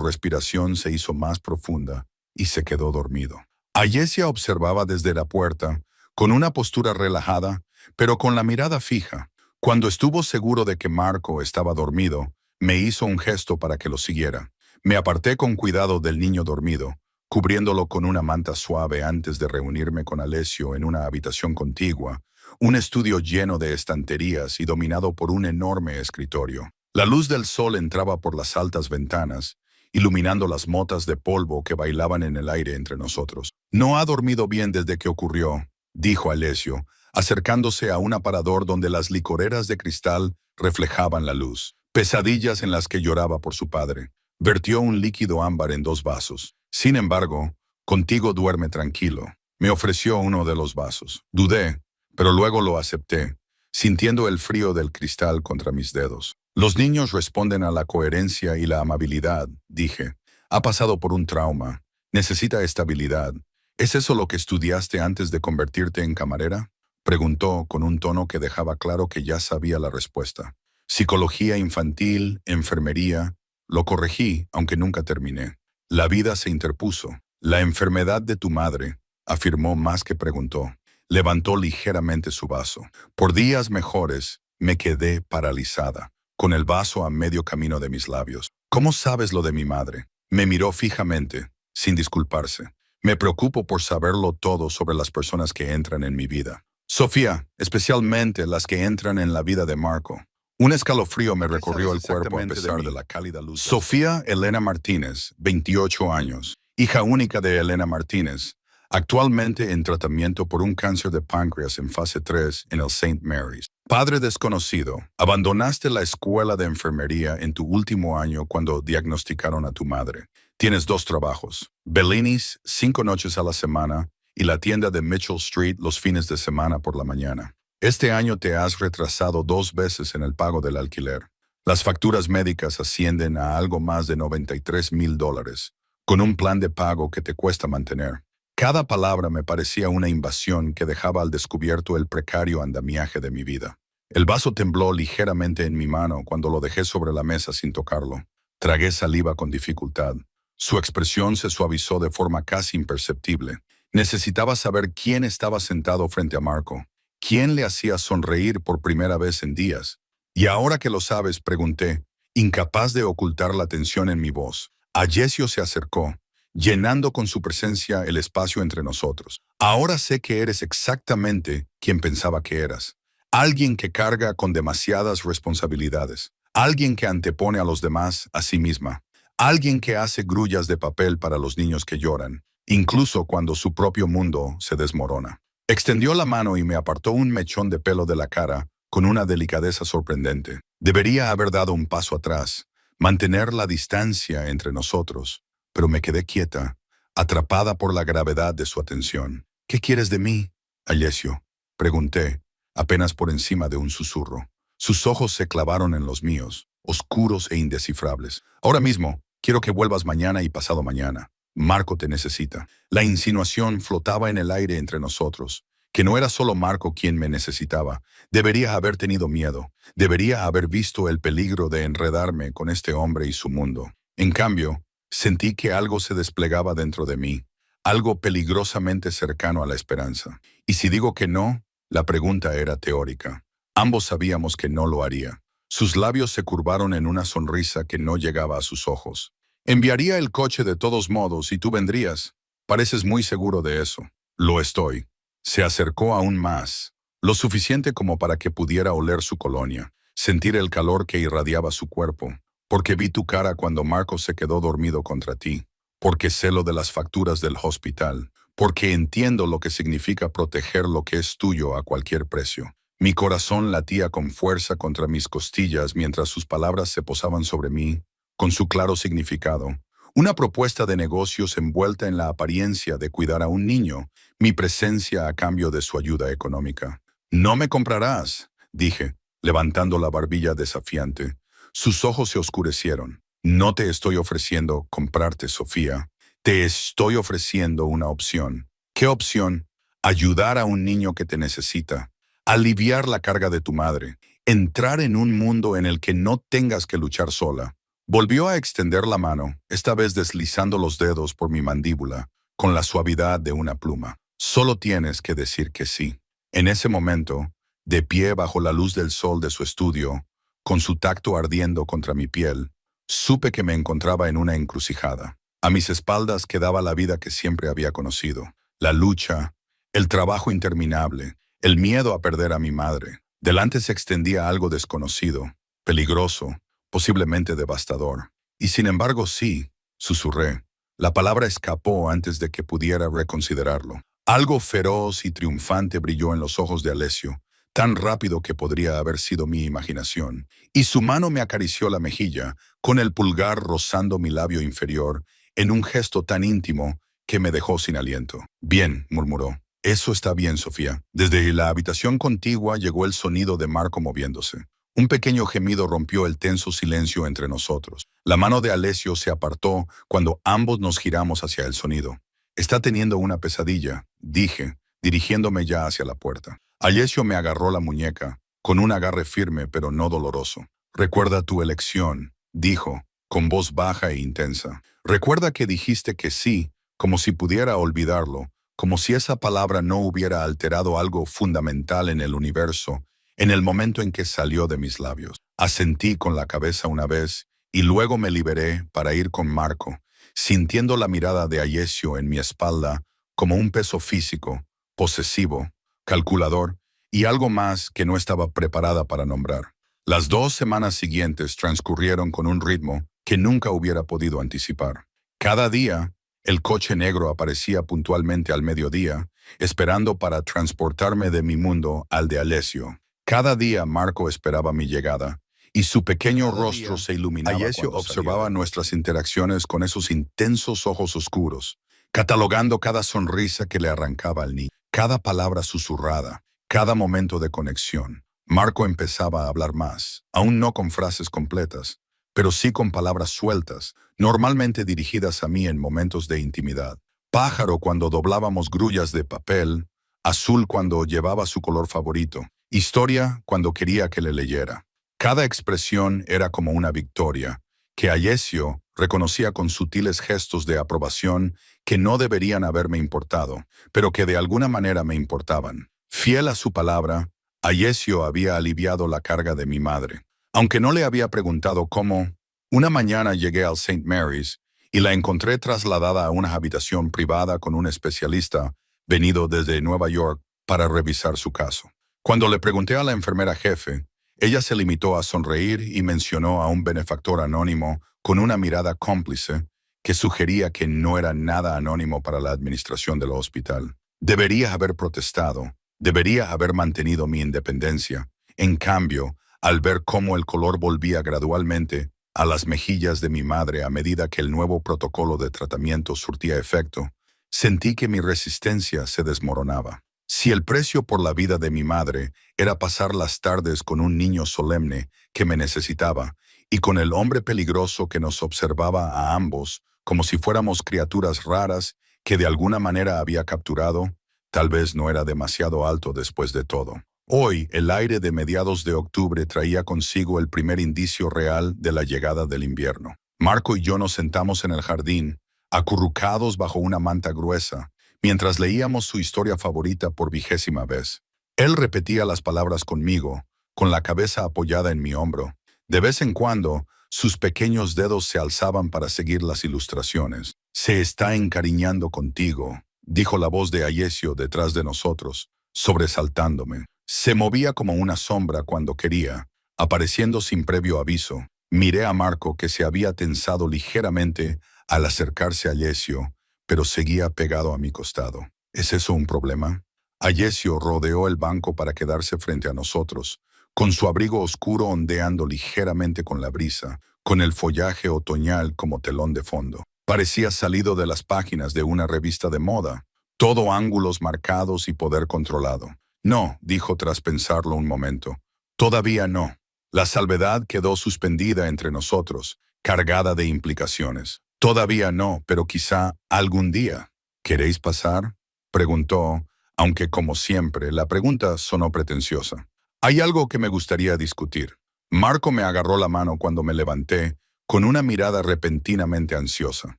respiración se hizo más profunda y se quedó dormido. Ayesia observaba desde la puerta, con una postura relajada, pero con la mirada fija. Cuando estuvo seguro de que Marco estaba dormido, me hizo un gesto para que lo siguiera. Me aparté con cuidado del niño dormido, cubriéndolo con una manta suave antes de reunirme con Alessio en una habitación contigua, un estudio lleno de estanterías y dominado por un enorme escritorio. La luz del sol entraba por las altas ventanas, iluminando las motas de polvo que bailaban en el aire entre nosotros. No ha dormido bien desde que ocurrió, dijo Alessio, acercándose a un aparador donde las licoreras de cristal reflejaban la luz. Pesadillas en las que lloraba por su padre. Vertió un líquido ámbar en 2 vasos. Sin embargo, contigo duerme tranquilo. Me ofreció uno de los vasos. Dudé, pero luego lo acepté, sintiendo el frío del cristal contra mis dedos. Los niños responden a la coherencia y la amabilidad, dije. Ha pasado por un trauma. Necesita estabilidad. ¿Es eso lo que estudiaste antes de convertirte en camarera? Preguntó con un tono que dejaba claro que ya sabía la respuesta. Psicología infantil, enfermería. Lo corregí, aunque nunca terminé. La vida se interpuso. La enfermedad de tu madre, afirmó más que preguntó. Levantó ligeramente su vaso. Por días mejores, me quedé paralizada, con el vaso a medio camino de mis labios. ¿Cómo sabes lo de mi madre? Me miró fijamente, sin disculparse. Me preocupo por saberlo todo sobre las personas que entran en mi vida. Sofía, especialmente las que entran en la vida de Marco. Un escalofrío me recorrió el cuerpo a pesar de la cálida luz. Sofía Elena Martínez, 28 años, hija única de Elena Martínez, actualmente en tratamiento por un cáncer de páncreas en fase 3 en el St. Mary's. Padre desconocido, abandonaste la escuela de enfermería en tu último año cuando diagnosticaron a tu madre. Tienes 2 trabajos, Bellini's 5 noches a la semana y la tienda de Mitchell Street los fines de semana por la mañana. Este año te has retrasado 2 veces en el pago del alquiler. Las facturas médicas ascienden a algo más de $93,000, con un plan de pago que te cuesta mantener. Cada palabra me parecía una invasión que dejaba al descubierto el precario andamiaje de mi vida. El vaso tembló ligeramente en mi mano cuando lo dejé sobre la mesa sin tocarlo. Tragué saliva con dificultad. Su expresión se suavizó de forma casi imperceptible. Necesitaba saber quién estaba sentado frente a Marco. ¿Quién le hacía sonreír por primera vez en días? Y ahora que lo sabes, pregunté, incapaz de ocultar la tensión en mi voz. Alessio se acercó, llenando con su presencia el espacio entre nosotros. Ahora sé que eres exactamente quien pensaba que eras. Alguien que carga con demasiadas responsabilidades. Alguien que antepone a los demás a sí misma. Alguien que hace grullas de papel para los niños que lloran, incluso cuando su propio mundo se desmorona. Extendió la mano y me apartó un mechón de pelo de la cara con una delicadeza sorprendente. Debería haber dado un paso atrás, mantener la distancia entre nosotros, pero me quedé quieta, atrapada por la gravedad de su atención. ¿Qué quieres de mí, Alessio? Pregunté, apenas por encima de un susurro. Sus ojos se clavaron en los míos, oscuros e indescifrables. Ahora mismo, quiero que vuelvas mañana y pasado mañana. Marco te necesita. La insinuación flotaba en el aire entre nosotros, que no era solo Marco quien me necesitaba. Debería haber tenido miedo. Debería haber visto el peligro de enredarme con este hombre y su mundo. En cambio, sentí que algo se desplegaba dentro de mí, algo peligrosamente cercano a la esperanza. Y si digo que no, la pregunta era teórica. Ambos sabíamos que no lo haría. Sus labios se curvaron en una sonrisa que no llegaba a sus ojos. Enviaría el coche de todos modos y tú vendrías. Pareces muy seguro de eso. Lo estoy. Se acercó aún más, lo suficiente como para que pudiera oler su colonia, sentir el calor que irradiaba su cuerpo, porque vi tu cara cuando Marco se quedó dormido contra ti, porque sé lo de las facturas del hospital, porque entiendo lo que significa proteger lo que es tuyo a cualquier precio. Mi corazón latía con fuerza contra mis costillas mientras sus palabras se posaban sobre mí, con su claro significado. Una propuesta de negocios envuelta en la apariencia de cuidar a un niño, mi presencia a cambio de su ayuda económica. No me comprarás, dije, levantando la barbilla desafiante. Sus ojos se oscurecieron. No te estoy ofreciendo comprarte, Sofía. Te estoy ofreciendo una opción. ¿Qué opción? Ayudar a un niño que te necesita, aliviar la carga de tu madre, entrar en un mundo en el que no tengas que luchar sola. Volvió a extender la mano, esta vez deslizando los dedos por mi mandíbula, con la suavidad de una pluma. Solo tienes que decir que sí. En ese momento, de pie bajo la luz del sol de su estudio, con su tacto ardiendo contra mi piel, supe que me encontraba en una encrucijada. A mis espaldas quedaba la vida que siempre había conocido, la lucha, el trabajo interminable, el miedo a perder a mi madre. Delante se extendía algo desconocido, peligroso, posiblemente devastador. Y sin embargo sí, susurré. La palabra escapó antes de que pudiera reconsiderarlo. Algo feroz y triunfante brilló en los ojos de Alessio, tan rápido que podría haber sido mi imaginación, y su mano me acarició la mejilla, con el pulgar rozando mi labio inferior, en un gesto tan íntimo que me dejó sin aliento. Bien, murmuró. Eso está bien, Sofía. Desde la habitación contigua llegó el sonido de Marco moviéndose. Un pequeño gemido rompió el tenso silencio entre nosotros. La mano de Alessio se apartó cuando ambos nos giramos hacia el sonido. Está teniendo una pesadilla, dije, dirigiéndome ya hacia la puerta. Alessio me agarró la muñeca, con un agarre firme pero no doloroso. Recuerda tu elección, dijo, con voz baja e intensa. Recuerda que dijiste que sí, como si pudiera olvidarlo, como si esa palabra no hubiera alterado algo fundamental en el universo, en el momento en que salió de mis labios. Asentí con la cabeza una vez y luego me liberé para ir con Marco, sintiendo la mirada de Alessio en mi espalda como un peso físico, posesivo, calculador y algo más que no estaba preparada para nombrar. Las 2 semanas siguientes transcurrieron con un ritmo que nunca hubiera podido anticipar. Cada día, el coche negro aparecía puntualmente al mediodía, esperando para transportarme de mi mundo al de Alessio. Cada día Marco esperaba mi llegada, y su pequeño rostro se iluminaba. Alessio observaba nuestras interacciones con esos intensos ojos oscuros, catalogando cada sonrisa que le arrancaba al niño, cada palabra susurrada, cada momento de conexión. Marco empezaba a hablar más, aún no con frases completas, pero sí con palabras sueltas, normalmente dirigidas a mí en momentos de intimidad. Pájaro cuando doblábamos grullas de papel, azul cuando llevaba su color favorito, historia cuando quería que le leyera. Cada expresión era como una victoria, que Alessio reconocía con sutiles gestos de aprobación que no deberían haberme importado, pero que de alguna manera me importaban. Fiel a su palabra, Alessio había aliviado la carga de mi madre. Aunque no le había preguntado cómo, una mañana llegué al St. Mary's y la encontré trasladada a una habitación privada con un especialista venido desde Nueva York para revisar su caso. Cuando le pregunté a la enfermera jefe, ella se limitó a sonreír y mencionó a un benefactor anónimo con una mirada cómplice que sugería que no era nada anónimo para la administración del hospital. Debería haber protestado, debería haber mantenido mi independencia. En cambio, al ver cómo el color volvía gradualmente a las mejillas de mi madre a medida que el nuevo protocolo de tratamiento surtía efecto, sentí que mi resistencia se desmoronaba. Si el precio por la vida de mi madre era pasar las tardes con un niño solemne que me necesitaba y con el hombre peligroso que nos observaba a ambos como si fuéramos criaturas raras que de alguna manera había capturado, tal vez no era demasiado alto después de todo. Hoy, el aire de mediados de octubre traía consigo el primer indicio real de la llegada del invierno. Marco y yo nos sentamos en el jardín, acurrucados bajo una manta gruesa, mientras leíamos su historia favorita por 20ª vez. Él repetía las palabras conmigo, con la cabeza apoyada en mi hombro. De vez en cuando, sus pequeños dedos se alzaban para seguir las ilustraciones. «Se está encariñando contigo», dijo la voz de Alessio detrás de nosotros, sobresaltándome. Se movía como una sombra cuando quería, apareciendo sin previo aviso. Miré a Marco, que se había tensado ligeramente al acercarse a Alessio, pero seguía pegado a mi costado. ¿Es eso un problema? Alessio rodeó el banco para quedarse frente a nosotros, con su abrigo oscuro ondeando ligeramente con la brisa, con el follaje otoñal como telón de fondo. Parecía salido de las páginas de una revista de moda, todo ángulos marcados y poder controlado. «No», dijo tras pensarlo un momento. «Todavía no». La salvedad quedó suspendida entre nosotros, cargada de implicaciones. Todavía no, pero quizá algún día. ¿Queréis pasar?, preguntó, aunque como siempre, la pregunta sonó pretenciosa. Hay algo que me gustaría discutir. Marco me agarró la mano cuando me levanté, con una mirada repentinamente ansiosa.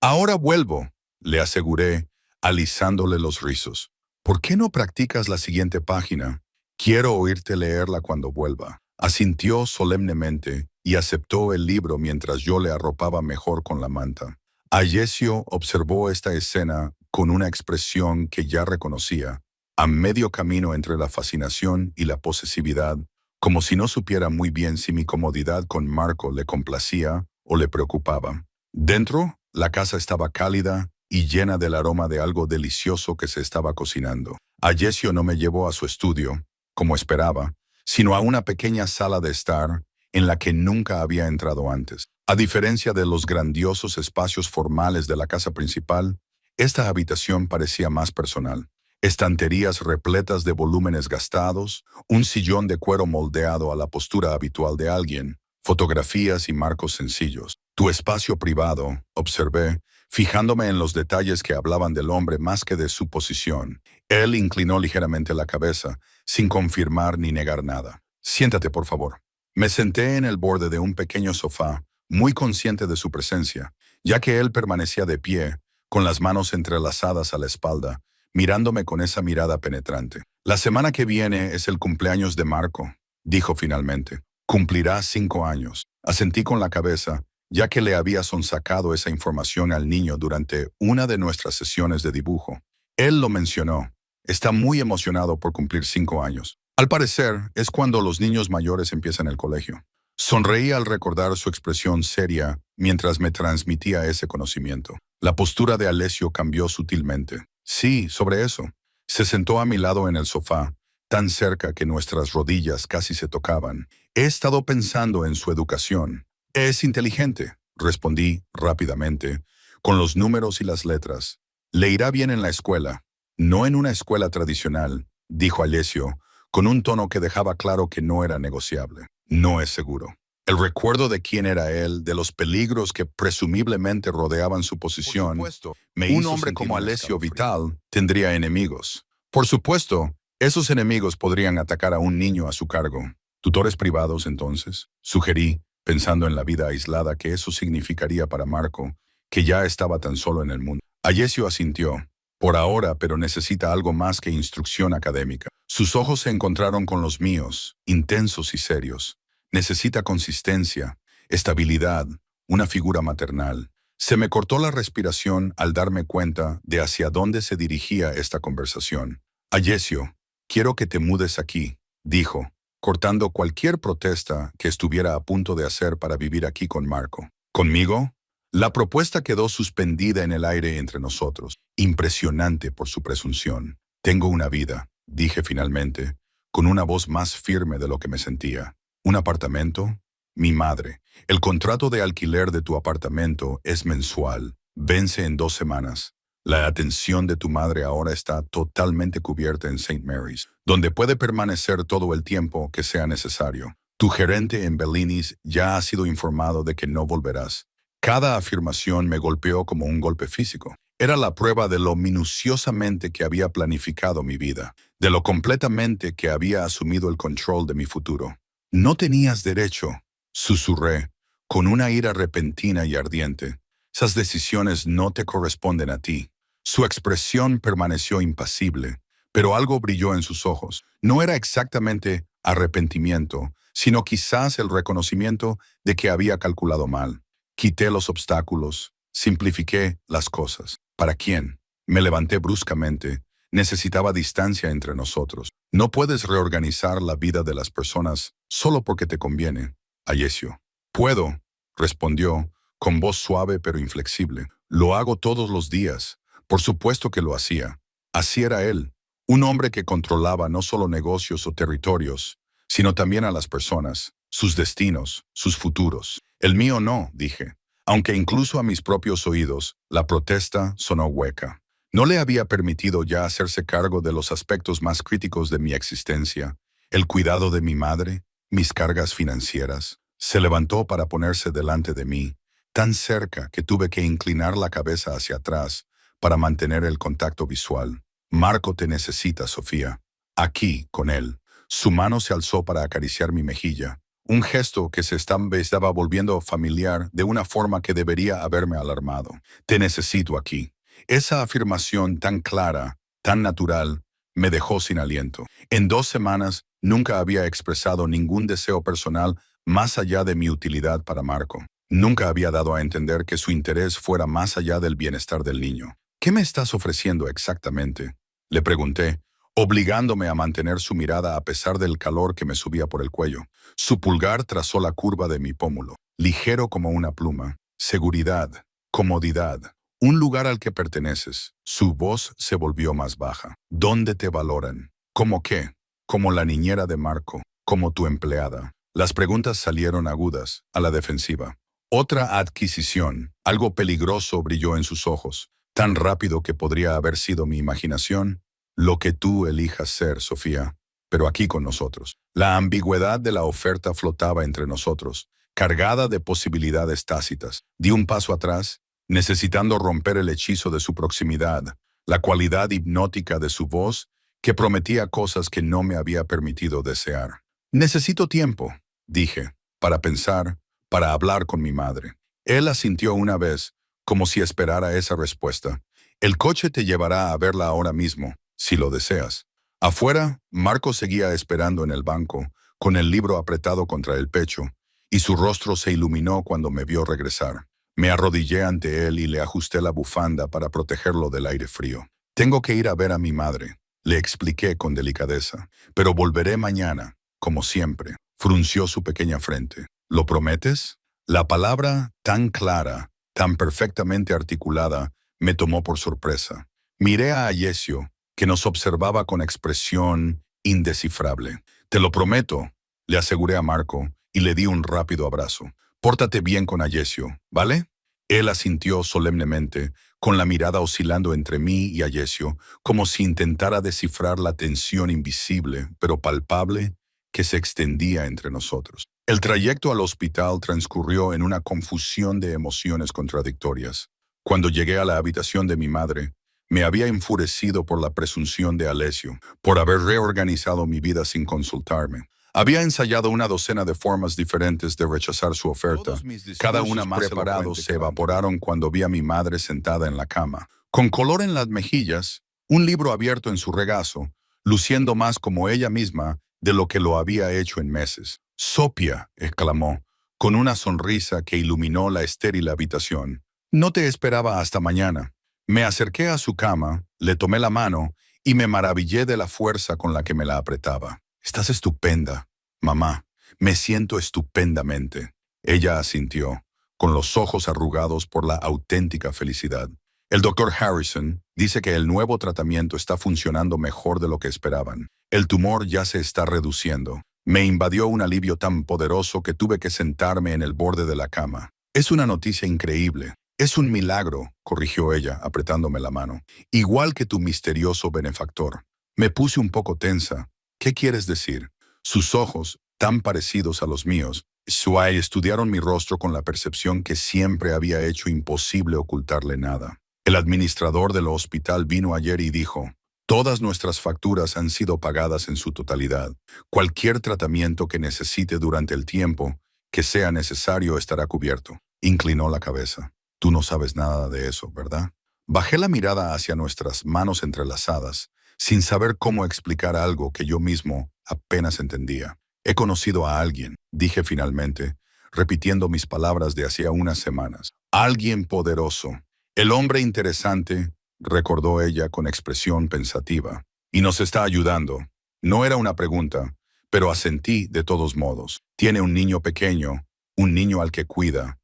Ahora vuelvo, le aseguré, alisándole los rizos. ¿Por qué no practicas la siguiente página? Quiero oírte leerla cuando vuelva. Asintió solemnemente y aceptó el libro mientras yo le arropaba mejor con la manta. Ayesio observó esta escena con una expresión que ya reconocía, a medio camino entre la fascinación y la posesividad, como si no supiera muy bien si mi comodidad con Marco le complacía o le preocupaba. Dentro, la casa estaba cálida y llena del aroma de algo delicioso que se estaba cocinando. Ayesio no me llevó a su estudio, como esperaba, sino a una pequeña sala de estar en la que nunca había entrado antes. A diferencia de los grandiosos espacios formales de la casa principal, esta habitación parecía más personal. Estanterías repletas de volúmenes gastados, un sillón de cuero moldeado a la postura habitual de alguien, fotografías y marcos sencillos. Tu espacio privado, observé, fijándome en los detalles que hablaban del hombre más que de su posición. Él inclinó ligeramente la cabeza, sin confirmar ni negar nada. Siéntate, por favor. Me senté en el borde de un pequeño sofá, muy consciente de su presencia, ya que él permanecía de pie, con las manos entrelazadas a la espalda, mirándome con esa mirada penetrante. La semana que viene es el cumpleaños de Marco, dijo finalmente. Cumplirá 5 años. Asentí con la cabeza, ya que le había sonsacado esa información al niño durante una de nuestras sesiones de dibujo. Él lo mencionó. Está muy emocionado por cumplir 5 años. Al parecer, es cuando los niños mayores empiezan el colegio. Sonreí al recordar su expresión seria mientras me transmitía ese conocimiento. La postura de Alessio cambió sutilmente. Sí, sobre eso. Se sentó a mi lado en el sofá, tan cerca que nuestras rodillas casi se tocaban. He estado pensando en su educación. Es inteligente, respondí rápidamente, con los números y las letras. Le irá bien en la escuela. No en una escuela tradicional, dijo Alessio, con un tono que dejaba claro que no era negociable. No es seguro. El recuerdo de quién era él, de los peligros que presumiblemente rodeaban su posición, un hombre como Alessio Vital tendría enemigos. Por supuesto, esos enemigos podrían atacar a un niño a su cargo. ¿Tutores privados, entonces? Sugerí, pensando en la vida aislada que eso significaría para Marco, que ya estaba tan solo en el mundo. Ayesio asintió. Por ahora, pero necesita algo más que instrucción académica. Sus ojos se encontraron con los míos, intensos y serios. Necesita consistencia, estabilidad, una figura maternal. Se me cortó la respiración al darme cuenta de hacia dónde se dirigía esta conversación. Ayesio, quiero que te mudes aquí, dijo, cortando cualquier protesta que estuviera a punto de hacer para vivir aquí con Marco. ¿Conmigo? La propuesta quedó suspendida en el aire entre nosotros, impresionante por su presunción. Tengo una vida, dije finalmente, con una voz más firme de lo que me sentía. ¿Un apartamento? Mi madre. El contrato de alquiler de tu apartamento es mensual. Vence en 2 semanas. La atención de tu madre ahora está totalmente cubierta en St. Mary's, donde puede permanecer todo el tiempo que sea necesario. Tu gerente en Bellini's ya ha sido informado de que no volverás. Cada afirmación me golpeó como un golpe físico. Era la prueba de lo minuciosamente que había planificado mi vida, de lo completamente que había asumido el control de mi futuro. No tenías derecho, susurré, con una ira repentina y ardiente. Esas decisiones no te corresponden a ti. Su expresión permaneció impasible, pero algo brilló en sus ojos. No era exactamente arrepentimiento, sino quizás el reconocimiento de que había calculado mal. Quité los obstáculos, simplifiqué las cosas. ¿Para quién? Me levanté bruscamente. Necesitaba distancia entre nosotros. No puedes reorganizar la vida de las personas solo porque te conviene, Ayesio. Puedo, respondió, con voz suave pero inflexible. Lo hago todos los días. Por supuesto que lo hacía. Así era él, un hombre que controlaba no solo negocios o territorios, sino también a las personas, sus destinos, sus futuros. El mío no, dije, aunque incluso a mis propios oídos, la protesta sonó hueca. No le había permitido ya hacerse cargo de los aspectos más críticos de mi existencia, el cuidado de mi madre, mis cargas financieras. Se levantó para ponerse delante de mí, tan cerca que tuve que inclinar la cabeza hacia atrás para mantener el contacto visual. Marco te necesita, Sofía. Aquí, con él. Su mano se alzó para acariciar mi mejilla. Un gesto que estaba volviendo familiar de una forma que debería haberme alarmado. Te necesito aquí. Esa afirmación tan clara, tan natural, me dejó sin aliento. En 2 semanas nunca había expresado ningún deseo personal más allá de mi utilidad para Marco. Nunca había dado a entender que su interés fuera más allá del bienestar del niño. ¿Qué me estás ofreciendo exactamente?, le pregunté, obligándome a mantener su mirada a pesar del calor que me subía por el cuello. Su pulgar trazó la curva de mi pómulo, ligero como una pluma. Seguridad, comodidad, un lugar al que perteneces. Su voz se volvió más baja. ¿Dónde te valoran? ¿Cómo qué? Como la niñera de Marco, como tu empleada. Las preguntas salieron agudas, a la defensiva. Otra adquisición, algo peligroso brilló en sus ojos, tan rápido que podría haber sido mi imaginación. Lo que tú elijas ser, Sofía, pero aquí con nosotros. La ambigüedad de la oferta flotaba entre nosotros, cargada de posibilidades tácitas. Di un paso atrás, necesitando romper el hechizo de su proximidad, la cualidad hipnótica de su voz que prometía cosas que no me había permitido desear. Necesito tiempo, dije, para pensar, para hablar con mi madre. Él asintió una vez, como si esperara esa respuesta. El coche te llevará a verla ahora mismo, si lo deseas. Afuera, Marco seguía esperando en el banco, con el libro apretado contra el pecho, y su rostro se iluminó cuando me vio regresar. Me arrodillé ante él y le ajusté la bufanda para protegerlo del aire frío. Tengo que ir a ver a mi madre, le expliqué con delicadeza, pero volveré mañana, como siempre. Frunció su pequeña frente. ¿Lo prometes? La palabra, tan clara, tan perfectamente articulada, me tomó por sorpresa. Miré a Ayesio, que nos observaba con expresión indescifrable. Te lo prometo, le aseguré a Marco y le di un rápido abrazo. Pórtate bien con Ayesio, ¿vale? Él asintió solemnemente, con la mirada oscilando entre mí y Ayesio, como si intentara descifrar la tensión invisible, pero palpable, que se extendía entre nosotros. El trayecto al hospital transcurrió en una confusión de emociones contradictorias. Cuando llegué a la habitación de mi madre, me había enfurecido por la presunción de Alessio, por haber reorganizado mi vida sin consultarme. Había ensayado una docena de formas diferentes de rechazar su oferta. Cada una más preparados se evaporaron cuando vi a mi madre sentada en la cama, con color en las mejillas, un libro abierto en su regazo, luciendo más como ella misma de lo que lo había hecho en meses. «Sopia», exclamó, con una sonrisa que iluminó la estéril habitación. «No te esperaba hasta mañana». Me acerqué a su cama, le tomé la mano y me maravillé de la fuerza con la que me la apretaba. «Estás estupenda, mamá. Me siento estupendamente». Ella asintió, con los ojos arrugados por la auténtica felicidad. El doctor Harrison dice que el nuevo tratamiento está funcionando mejor de lo que esperaban. El tumor ya se está reduciendo. Me invadió un alivio tan poderoso que tuve que sentarme en el borde de la cama. «Es una noticia increíble. Es un milagro», corrigió ella, apretándome la mano. «Igual que tu misterioso benefactor». Me puse un poco tensa. «¿Qué quieres decir?» Sus ojos, tan parecidos a los míos, estudiaron mi rostro con la percepción que siempre había hecho imposible ocultarle nada. «El administrador del hospital vino ayer y dijo, todas nuestras facturas han sido pagadas en su totalidad. Cualquier tratamiento que necesite durante el tiempo que sea necesario estará cubierto». Inclinó la cabeza. «Tú no sabes nada de eso, ¿verdad?» Bajé la mirada hacia nuestras manos entrelazadas, sin saber cómo explicar algo que yo mismo apenas entendía. «He conocido a alguien», dije finalmente, repitiendo mis palabras de hacía unas semanas. «Alguien poderoso. El hombre interesante», recordó ella con expresión pensativa. «Y nos está ayudando». No era una pregunta, pero asentí de todos modos. «Tiene un niño pequeño, un niño al que cuida.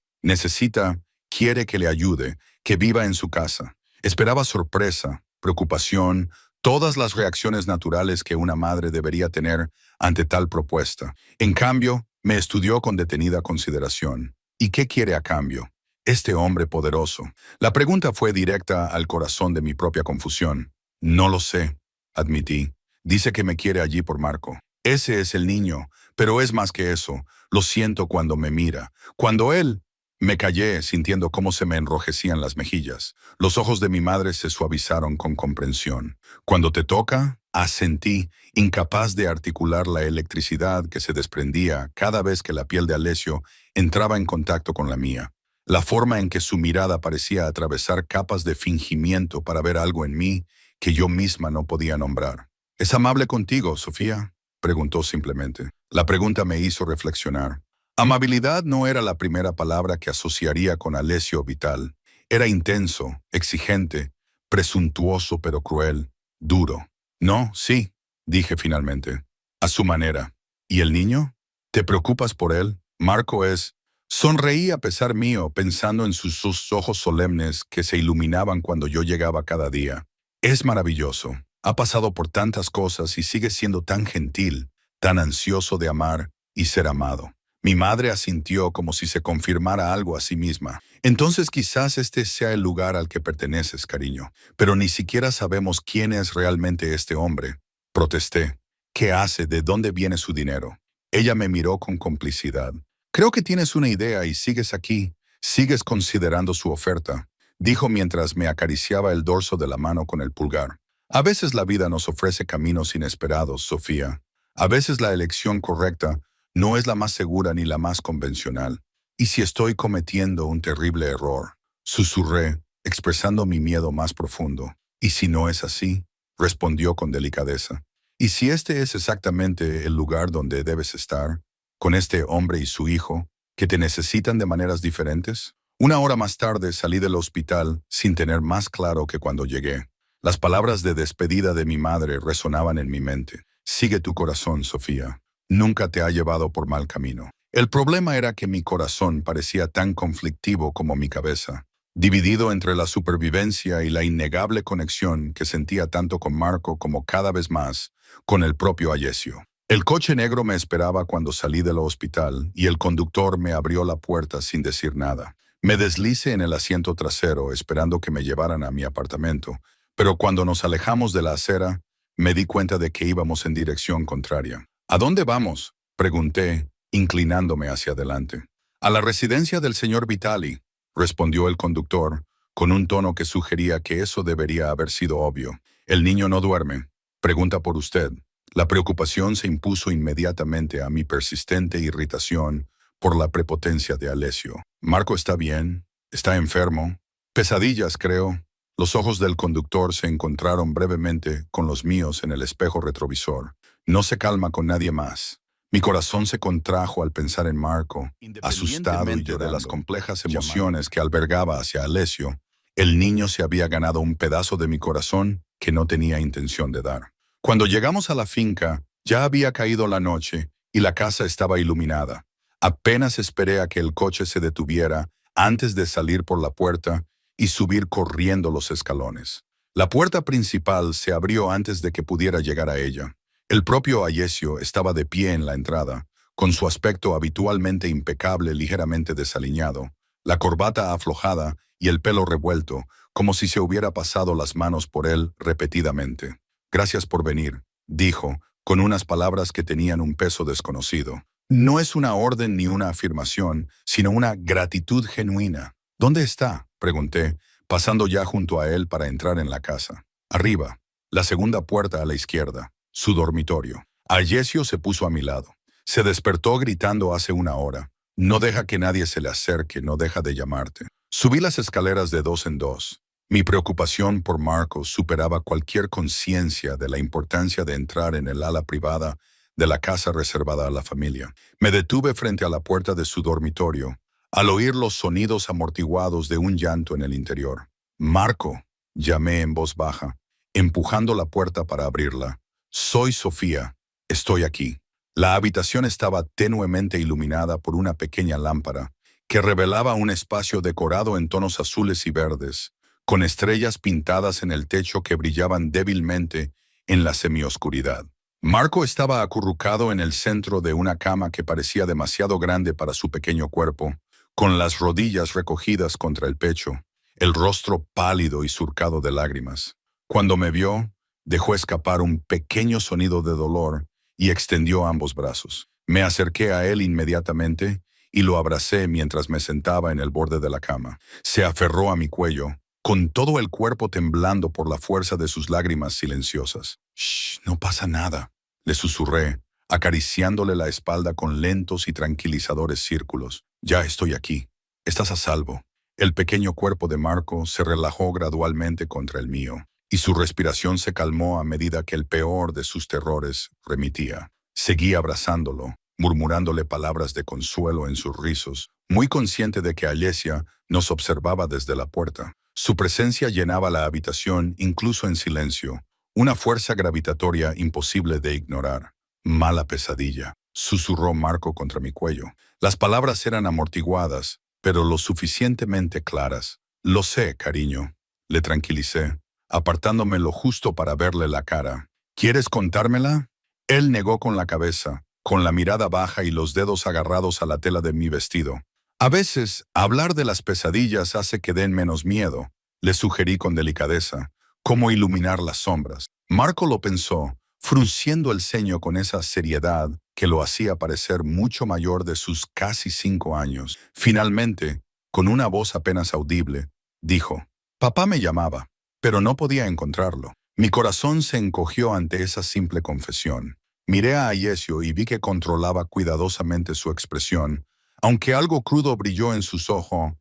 Quiere que le ayude, que viva en su casa». Esperaba sorpresa, preocupación, todas las reacciones naturales que una madre debería tener ante tal propuesta. En cambio, me estudió con detenida consideración. «¿Y qué quiere a cambio?» «Este hombre poderoso». La pregunta fue directa al corazón de mi propia confusión. «No lo sé», admití. «Dice que me quiere allí por Marco. Ese es el niño, pero es más que eso. Lo siento cuando me mira. Cuando él Me callé, sintiendo cómo se me enrojecían las mejillas. Los ojos de mi madre se suavizaron con comprensión. Cuando te toca, asentí, incapaz de articular la electricidad que se desprendía cada vez que la piel de Alessio entraba en contacto con la mía. La forma en que su mirada parecía atravesar capas de fingimiento para ver algo en mí que yo misma no podía nombrar. ¿Es amable contigo, Sofía?, preguntó simplemente. La pregunta me hizo reflexionar. Amabilidad no era la primera palabra que asociaría con Alessio Vital. Era intenso, exigente, presuntuoso pero cruel, duro. No, sí, dije finalmente, a su manera. ¿Y el niño? ¿Te preocupas por él? Marco es... Sonreí a pesar mío, pensando en sus ojos solemnes que se iluminaban cuando yo llegaba cada día. Es maravilloso. Ha pasado por tantas cosas y sigue siendo tan gentil, tan ansioso de amar y ser amado. Mi madre asintió como si se confirmara algo a sí misma. Entonces quizás este sea el lugar al que perteneces, cariño. Pero ni siquiera sabemos quién es realmente este hombre. Protesté. ¿Qué hace? ¿De dónde viene su dinero? Ella me miró con complicidad. Creo que tienes una idea y sigues aquí. Sigues considerando su oferta, dijo mientras me acariciaba el dorso de la mano con el pulgar. A veces la vida nos ofrece caminos inesperados, Sofía. A veces la elección correcta no es la más segura ni la más convencional. ¿Y si estoy cometiendo un terrible error? Susurré, expresando mi miedo más profundo. ¿Y si no es así? Respondió con delicadeza. ¿Y si este es exactamente el lugar donde debes estar, con este hombre y su hijo, que te necesitan de maneras diferentes? Una hora más tarde salí del hospital sin tener más claro que cuando llegué. Las palabras de despedida de mi madre resonaban en mi mente. Sigue tu corazón, Sofía. Nunca te ha llevado por mal camino. El problema era que mi corazón parecía tan conflictivo como mi cabeza, dividido entre la supervivencia y la innegable conexión que sentía tanto con Marco como cada vez más con el propio Alessio. El coche negro me esperaba cuando salí del hospital y el conductor me abrió la puerta sin decir nada. Me deslicé en el asiento trasero esperando que me llevaran a mi apartamento, pero cuando nos alejamos de la acera, me di cuenta de que íbamos en dirección contraria. ¿A dónde vamos?, pregunté, inclinándome hacia adelante. A la residencia del señor Vitali, respondió el conductor, con un tono que sugería que eso debería haber sido obvio. El niño no duerme. Pregunta por usted. La preocupación se impuso inmediatamente a mi persistente irritación por la prepotencia de Alessio. Marco está bien, está enfermo. Pesadillas, creo. Los ojos del conductor se encontraron brevemente con los míos en el espejo retrovisor. No se calma con nadie más. Mi corazón se contrajo al pensar en Marco, asustado y de las complejas emociones que albergaba hacia Alessio. El niño se había ganado un pedazo de mi corazón que no tenía intención de dar. Cuando llegamos a la finca, ya había caído la noche y la casa estaba iluminada. Apenas esperé a que el coche se detuviera antes de salir por la puerta y subir corriendo los escalones. La puerta principal se abrió antes de que pudiera llegar a ella. El propio Alessio estaba de pie en la entrada, con su aspecto habitualmente impecable ligeramente desaliñado, la corbata aflojada y el pelo revuelto, como si se hubiera pasado las manos por él repetidamente. «Gracias por venir», dijo, con unas palabras que tenían un peso desconocido. No es una orden ni una afirmación, sino una gratitud genuina. «¿Dónde está?», pregunté, pasando ya junto a él para entrar en la casa. «Arriba, la segunda puerta a la izquierda, su dormitorio». Alessio se puso a mi lado. Se despertó gritando hace una hora. «No deja que nadie se le acerque, no deja de llamarte». Subí las escaleras de dos en dos. Mi preocupación por Marco superaba cualquier conciencia de la importancia de entrar en el ala privada de la casa reservada a la familia. Me detuve frente a la puerta de su dormitorio, al oír los sonidos amortiguados de un llanto en el interior. «Marco», llamé en voz baja, empujando la puerta para abrirla. «Soy Sofía. Estoy aquí». La habitación estaba tenuemente iluminada por una pequeña lámpara que revelaba un espacio decorado en tonos azules y verdes, con estrellas pintadas en el techo que brillaban débilmente en la semioscuridad. Marco estaba acurrucado en el centro de una cama que parecía demasiado grande para su pequeño cuerpo, con las rodillas recogidas contra el pecho, el rostro pálido y surcado de lágrimas. Cuando me vio, dejó escapar un pequeño sonido de dolor y extendió ambos brazos. Me acerqué a él inmediatamente y lo abracé mientras me sentaba en el borde de la cama. Se aferró a mi cuello, con todo el cuerpo temblando por la fuerza de sus lágrimas silenciosas. «Shh, no pasa nada», le susurré, acariciándole la espalda con lentos y tranquilizadores círculos. «Ya estoy aquí. Estás a salvo». El pequeño cuerpo de Marco se relajó gradualmente contra el mío, y su respiración se calmó a medida que el peor de sus terrores remitía. Seguí abrazándolo, murmurándole palabras de consuelo en sus rizos, muy consciente de que Alesia nos observaba desde la puerta. Su presencia llenaba la habitación incluso en silencio, una fuerza gravitatoria imposible de ignorar. «Mala pesadilla», susurró Marco contra mi cuello. Las palabras eran amortiguadas, pero lo suficientemente claras. «Lo sé, cariño», le tranquilicé, apartándome lo justo para verle la cara. «¿Quieres contármela?» Él negó con la cabeza, con la mirada baja y los dedos agarrados a la tela de mi vestido. «A veces, hablar de las pesadillas hace que den menos miedo», le sugerí con delicadeza, «como iluminar las sombras». Marco lo pensó, frunciendo el ceño con esa seriedad que lo hacía parecer mucho mayor de sus casi 5 años. Finalmente, con una voz apenas audible, dijo: «Papá me llamaba, pero no podía encontrarlo». Mi corazón se encogió ante esa simple confesión. Miré a Ayesio y vi que controlaba cuidadosamente su expresión, aunque algo crudo brilló en sus ojos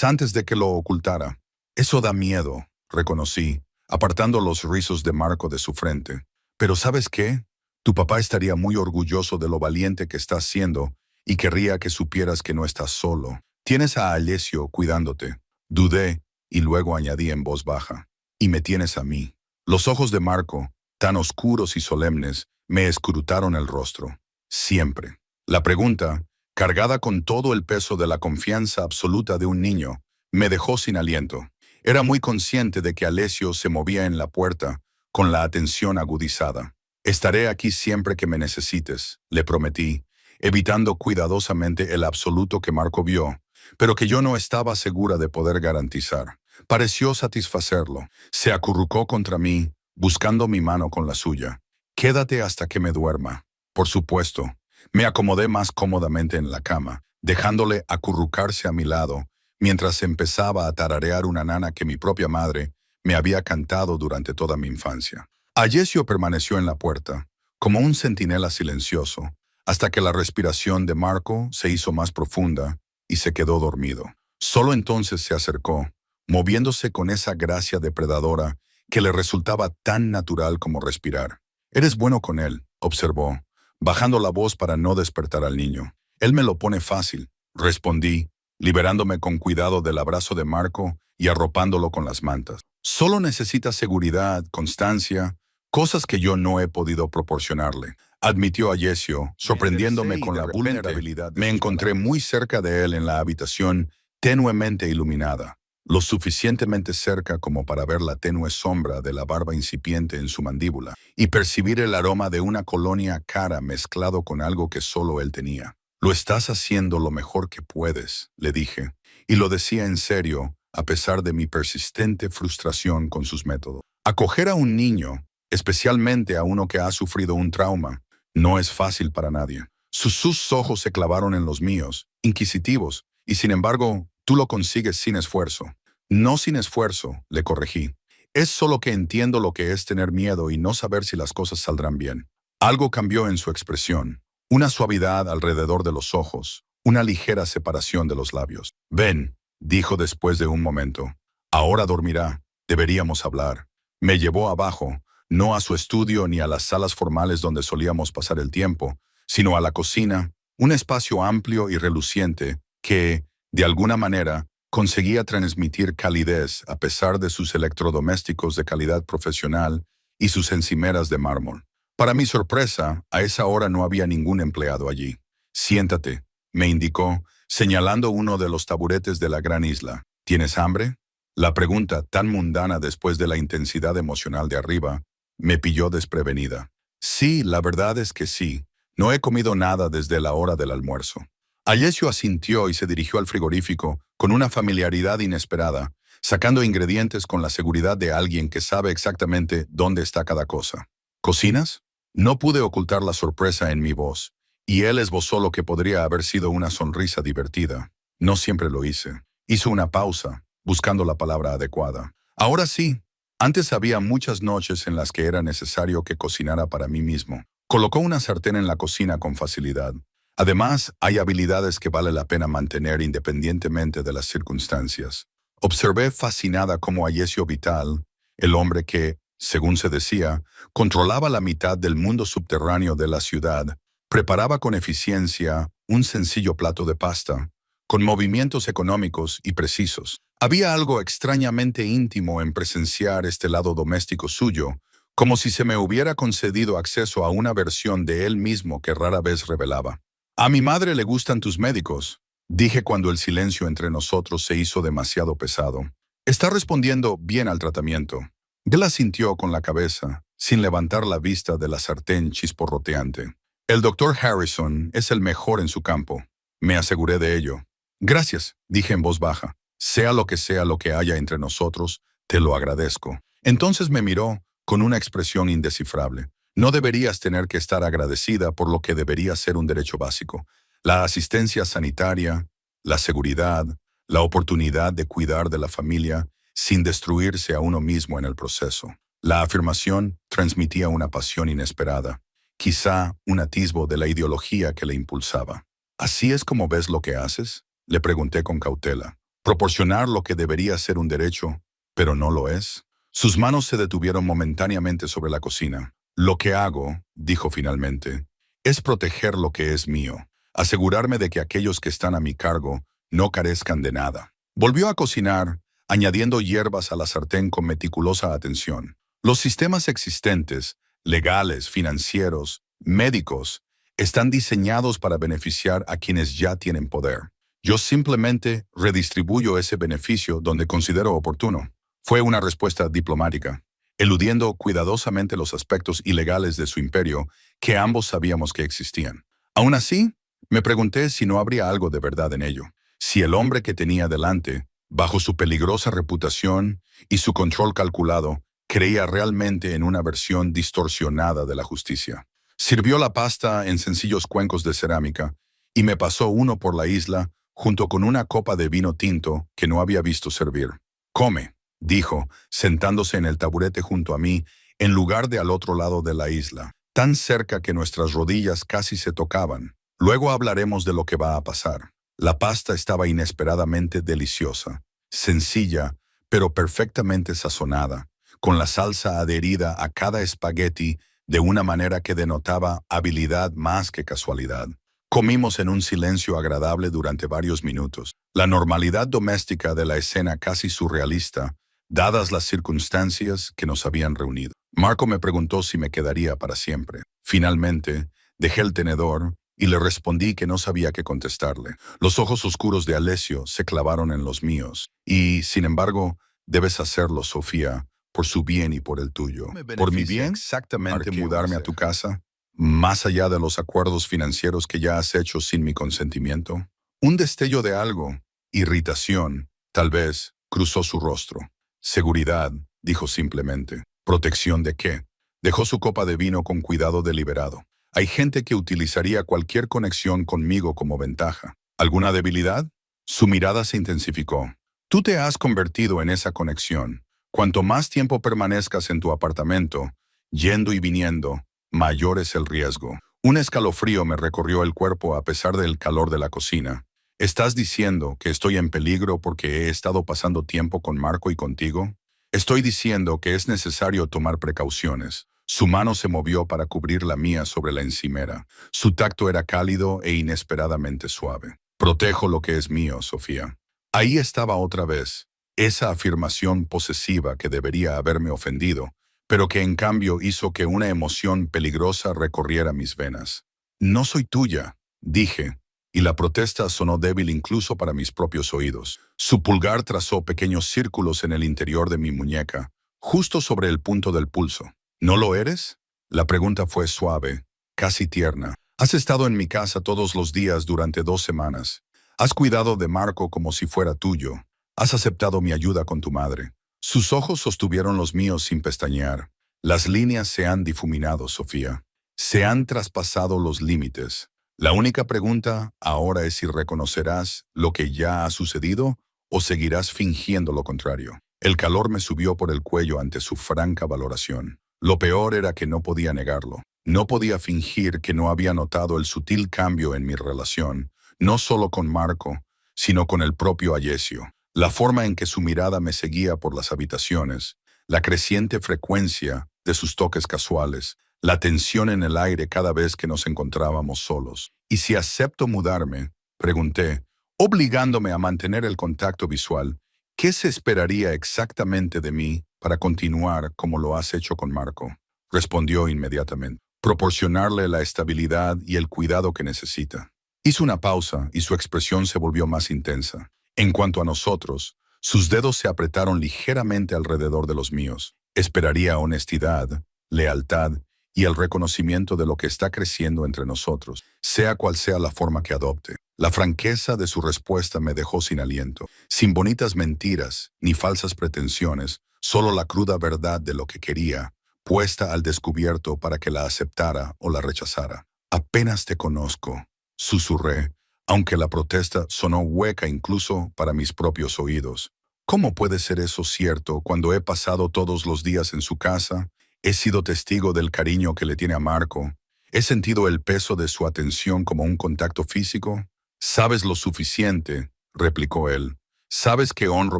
antes de que lo ocultara. «Eso da miedo», reconocí, apartando los rizos de Marco de su frente. «Pero ¿sabes qué? Tu papá estaría muy orgulloso de lo valiente que estás siendo y querría que supieras que no estás solo. Tienes a Alessio cuidándote». Dudé y luego añadí en voz baja: «Y me tienes a mí». Los ojos de Marco, tan oscuros y solemnes, me escrutaron el rostro. Siempre. La pregunta, cargada con todo el peso de la confianza absoluta de un niño, me dejó sin aliento. Era muy consciente de que Alessio se movía en la puerta, con la atención agudizada. «Estaré aquí siempre que me necesites», le prometí, evitando cuidadosamente el absoluto que Marco vio, pero que yo no estaba segura de poder garantizar. Pareció satisfacerlo. Se acurrucó contra mí, buscando mi mano con la suya. «Quédate hasta que me duerma». Por supuesto. Me acomodé más cómodamente en la cama, dejándole acurrucarse a mi lado, mientras empezaba a tararear una nana que mi propia madre me había cantado durante toda mi infancia. Ayesio permaneció en la puerta, como un centinela silencioso, hasta que la respiración de Marco se hizo más profunda y se quedó dormido. Solo entonces se acercó, moviéndose con esa gracia depredadora que le resultaba tan natural como respirar. «Eres bueno con él», observó, bajando la voz para no despertar al niño. «Él me lo pone fácil», respondí, liberándome con cuidado del abrazo de Marco y arropándolo con las mantas. «Solo necesita seguridad, constancia, cosas que yo no he podido proporcionarle», admitió Ayesio, sorprendiéndome con la vulnerabilidad. Me encontré muy cerca de él en la habitación, tenuemente iluminada, lo suficientemente cerca como para ver la tenue sombra de la barba incipiente en su mandíbula y percibir el aroma de una colonia cara mezclado con algo que solo él tenía. «Lo estás haciendo lo mejor que puedes», le dije, y lo decía en serio, a pesar de mi persistente frustración con sus métodos. Acoger a un niño, especialmente a uno que ha sufrido un trauma, no es fácil para nadie. Sus ojos se clavaron en los míos, inquisitivos, y sin embargo, tú lo consigues sin esfuerzo. «No sin esfuerzo», le corregí. «Es solo que entiendo lo que es tener miedo y no saber si las cosas saldrán bien». Algo cambió en su expresión, una suavidad alrededor de los ojos, una ligera separación de los labios. «Ven», dijo después de un momento. «Ahora dormirá. Deberíamos hablar». Me llevó abajo, no a su estudio ni a las salas formales donde solíamos pasar el tiempo, sino a la cocina, un espacio amplio y reluciente que, de alguna manera, conseguía transmitir calidez a pesar de sus electrodomésticos de calidad profesional y sus encimeras de mármol. Para mi sorpresa, a esa hora no había ningún empleado allí. «Siéntate», me indicó, señalando uno de los taburetes de la gran isla. «¿Tienes hambre?». La pregunta, tan mundana después de la intensidad emocional de arriba, me pilló desprevenida. «Sí, la verdad es que sí. No he comido nada desde la hora del almuerzo». Ayesio asintió y se dirigió al frigorífico con una familiaridad inesperada, sacando ingredientes con la seguridad de alguien que sabe exactamente dónde está cada cosa. «¿Cocinas?». No pude ocultar la sorpresa en mi voz, y él esbozó lo que podría haber sido una sonrisa divertida. No siempre lo hice. Hizo una pausa, buscando la palabra adecuada. Ahora sí, antes había muchas noches en las que era necesario que cocinara para mí mismo. Colocó una sartén en la cocina con facilidad. Además, hay habilidades que vale la pena mantener independientemente de las circunstancias. Observé fascinada cómo Ayesio Vital, el hombre que, según se decía, controlaba la mitad del mundo subterráneo de la ciudad, preparaba con eficiencia un sencillo plato de pasta, con movimientos económicos y precisos. Había algo extrañamente íntimo en presenciar este lado doméstico suyo, como si se me hubiera concedido acceso a una versión de él mismo que rara vez revelaba. «A mi madre le gustan tus médicos», dije cuando el silencio entre nosotros se hizo demasiado pesado. «Está respondiendo bien al tratamiento». Él asintió con la cabeza, sin levantar la vista de la sartén chisporroteante. «El doctor Harrison es el mejor en su campo», me aseguré de ello. «Gracias», dije en voz baja. «Sea lo que haya entre nosotros, te lo agradezco». Entonces me miró con una expresión indescifrable. «No deberías tener que estar agradecida por lo que debería ser un derecho básico. La asistencia sanitaria, la seguridad, la oportunidad de cuidar de la familia sin destruirse a uno mismo en el proceso». La afirmación transmitía una pasión inesperada, quizá un atisbo de la ideología que le impulsaba. «¿Así es como ves lo que haces?», le pregunté con cautela. «Proporcionar lo que debería ser un derecho, pero no lo es». Sus manos se detuvieron momentáneamente sobre la cocina. «Lo que hago», dijo finalmente, «es proteger lo que es mío, asegurarme de que aquellos que están a mi cargo no carezcan de nada». Volvió a cocinar, añadiendo hierbas a la sartén con meticulosa atención. «Los sistemas existentes, legales, financieros, médicos, están diseñados para beneficiar a quienes ya tienen poder. Yo simplemente redistribuyo ese beneficio donde considero oportuno». Fue una respuesta diplomática, eludiendo cuidadosamente los aspectos ilegales de su imperio que ambos sabíamos que existían. Aún así, me pregunté si no habría algo de verdad en ello. Si el hombre que tenía delante, bajo su peligrosa reputación y su control calculado, creía realmente en una versión distorsionada de la justicia. Sirvió la pasta en sencillos cuencos de cerámica y me pasó uno por la isla junto con una copa de vino tinto que no había visto servir. «Come», dijo, sentándose en el taburete junto a mí, en lugar de al otro lado de la isla, tan cerca que nuestras rodillas casi se tocaban. «Luego hablaremos de lo que va a pasar». La pasta estaba inesperadamente deliciosa, sencilla, pero perfectamente sazonada, con la salsa adherida a cada espagueti de una manera que denotaba habilidad más que casualidad. Comimos en un silencio agradable durante varios minutos. La normalidad doméstica de la escena casi surrealista, dadas las circunstancias que nos habían reunido. Marco me preguntó si me quedaría para siempre. Finalmente, dejé el tenedor y le respondí que no sabía qué contestarle. Los ojos oscuros de Alessio se clavaron en los míos. «Y, sin embargo, debes hacerlo, Sofía, por su bien y por el tuyo». «¿Por mi bien? Exactamente mudarme a tu casa, más allá de los acuerdos financieros que ya has hecho sin mi consentimiento». Un destello de algo, irritación, tal vez, cruzó su rostro. «Seguridad», dijo simplemente. «¿Protección de qué?» Dejó su copa de vino con cuidado deliberado. «Hay gente que utilizaría cualquier conexión conmigo como ventaja. ¿Alguna debilidad?» Su mirada se intensificó. «Tú te has convertido en esa conexión. Cuanto más tiempo permanezcas en tu apartamento, yendo y viniendo, mayor es el riesgo». Un escalofrío me recorrió el cuerpo a pesar del calor de la cocina. «¿Estás diciendo que estoy en peligro porque he estado pasando tiempo con Marco y contigo?» «Estoy diciendo que es necesario tomar precauciones». Su mano se movió para cubrir la mía sobre la encimera. Su tacto era cálido e inesperadamente suave. «Protejo lo que es mío, Sofía». Ahí estaba otra vez, esa afirmación posesiva que debería haberme ofendido, pero que en cambio hizo que una emoción peligrosa recorriera mis venas. «No soy tuya», dije, y la protesta sonó débil incluso para mis propios oídos. Su pulgar trazó pequeños círculos en el interior de mi muñeca, justo sobre el punto del pulso. «¿No lo eres?» La pregunta fue suave, casi tierna. «Has estado en mi casa todos los días durante 2 semanas. Has cuidado de Marco como si fuera tuyo. Has aceptado mi ayuda con tu madre». Sus ojos sostuvieron los míos sin pestañear. «Las líneas se han difuminado, Sofía. Se han traspasado los límites. La única pregunta ahora es si reconocerás lo que ya ha sucedido o seguirás fingiendo lo contrario. El calor me subió por el cuello ante su franca valoración. Lo peor era que no podía negarlo. No podía fingir que no había notado el sutil cambio en mi relación, no solo con Marco, sino con el propio Ayesio. La forma en que su mirada me seguía por las habitaciones, la creciente frecuencia de sus toques casuales, la tensión en el aire cada vez que nos encontrábamos solos. ¿Y si acepto mudarme?, pregunté, obligándome a mantener el contacto visual. ¿Qué se esperaría exactamente de mí para continuar como lo has hecho con Marco? Respondió inmediatamente. Proporcionarle la estabilidad y el cuidado que necesita. Hizo una pausa y su expresión se volvió más intensa. En cuanto a nosotros, sus dedos se apretaron ligeramente alrededor de los míos. Esperaría honestidad, lealtad y el reconocimiento de lo que está creciendo entre nosotros, sea cual sea la forma que adopte. La franqueza de su respuesta me dejó sin aliento, sin bonitas mentiras ni falsas pretensiones, solo la cruda verdad de lo que quería, puesta al descubierto para que la aceptara o la rechazara. Apenas te conozco, susurré, aunque la protesta sonó hueca incluso para mis propios oídos. ¿Cómo puede ser eso cierto cuando he pasado todos los días en su casa? He sido testigo del cariño que le tiene a Marco. He sentido el peso de su atención como un contacto físico. Sabes lo suficiente, replicó él. Sabes que honro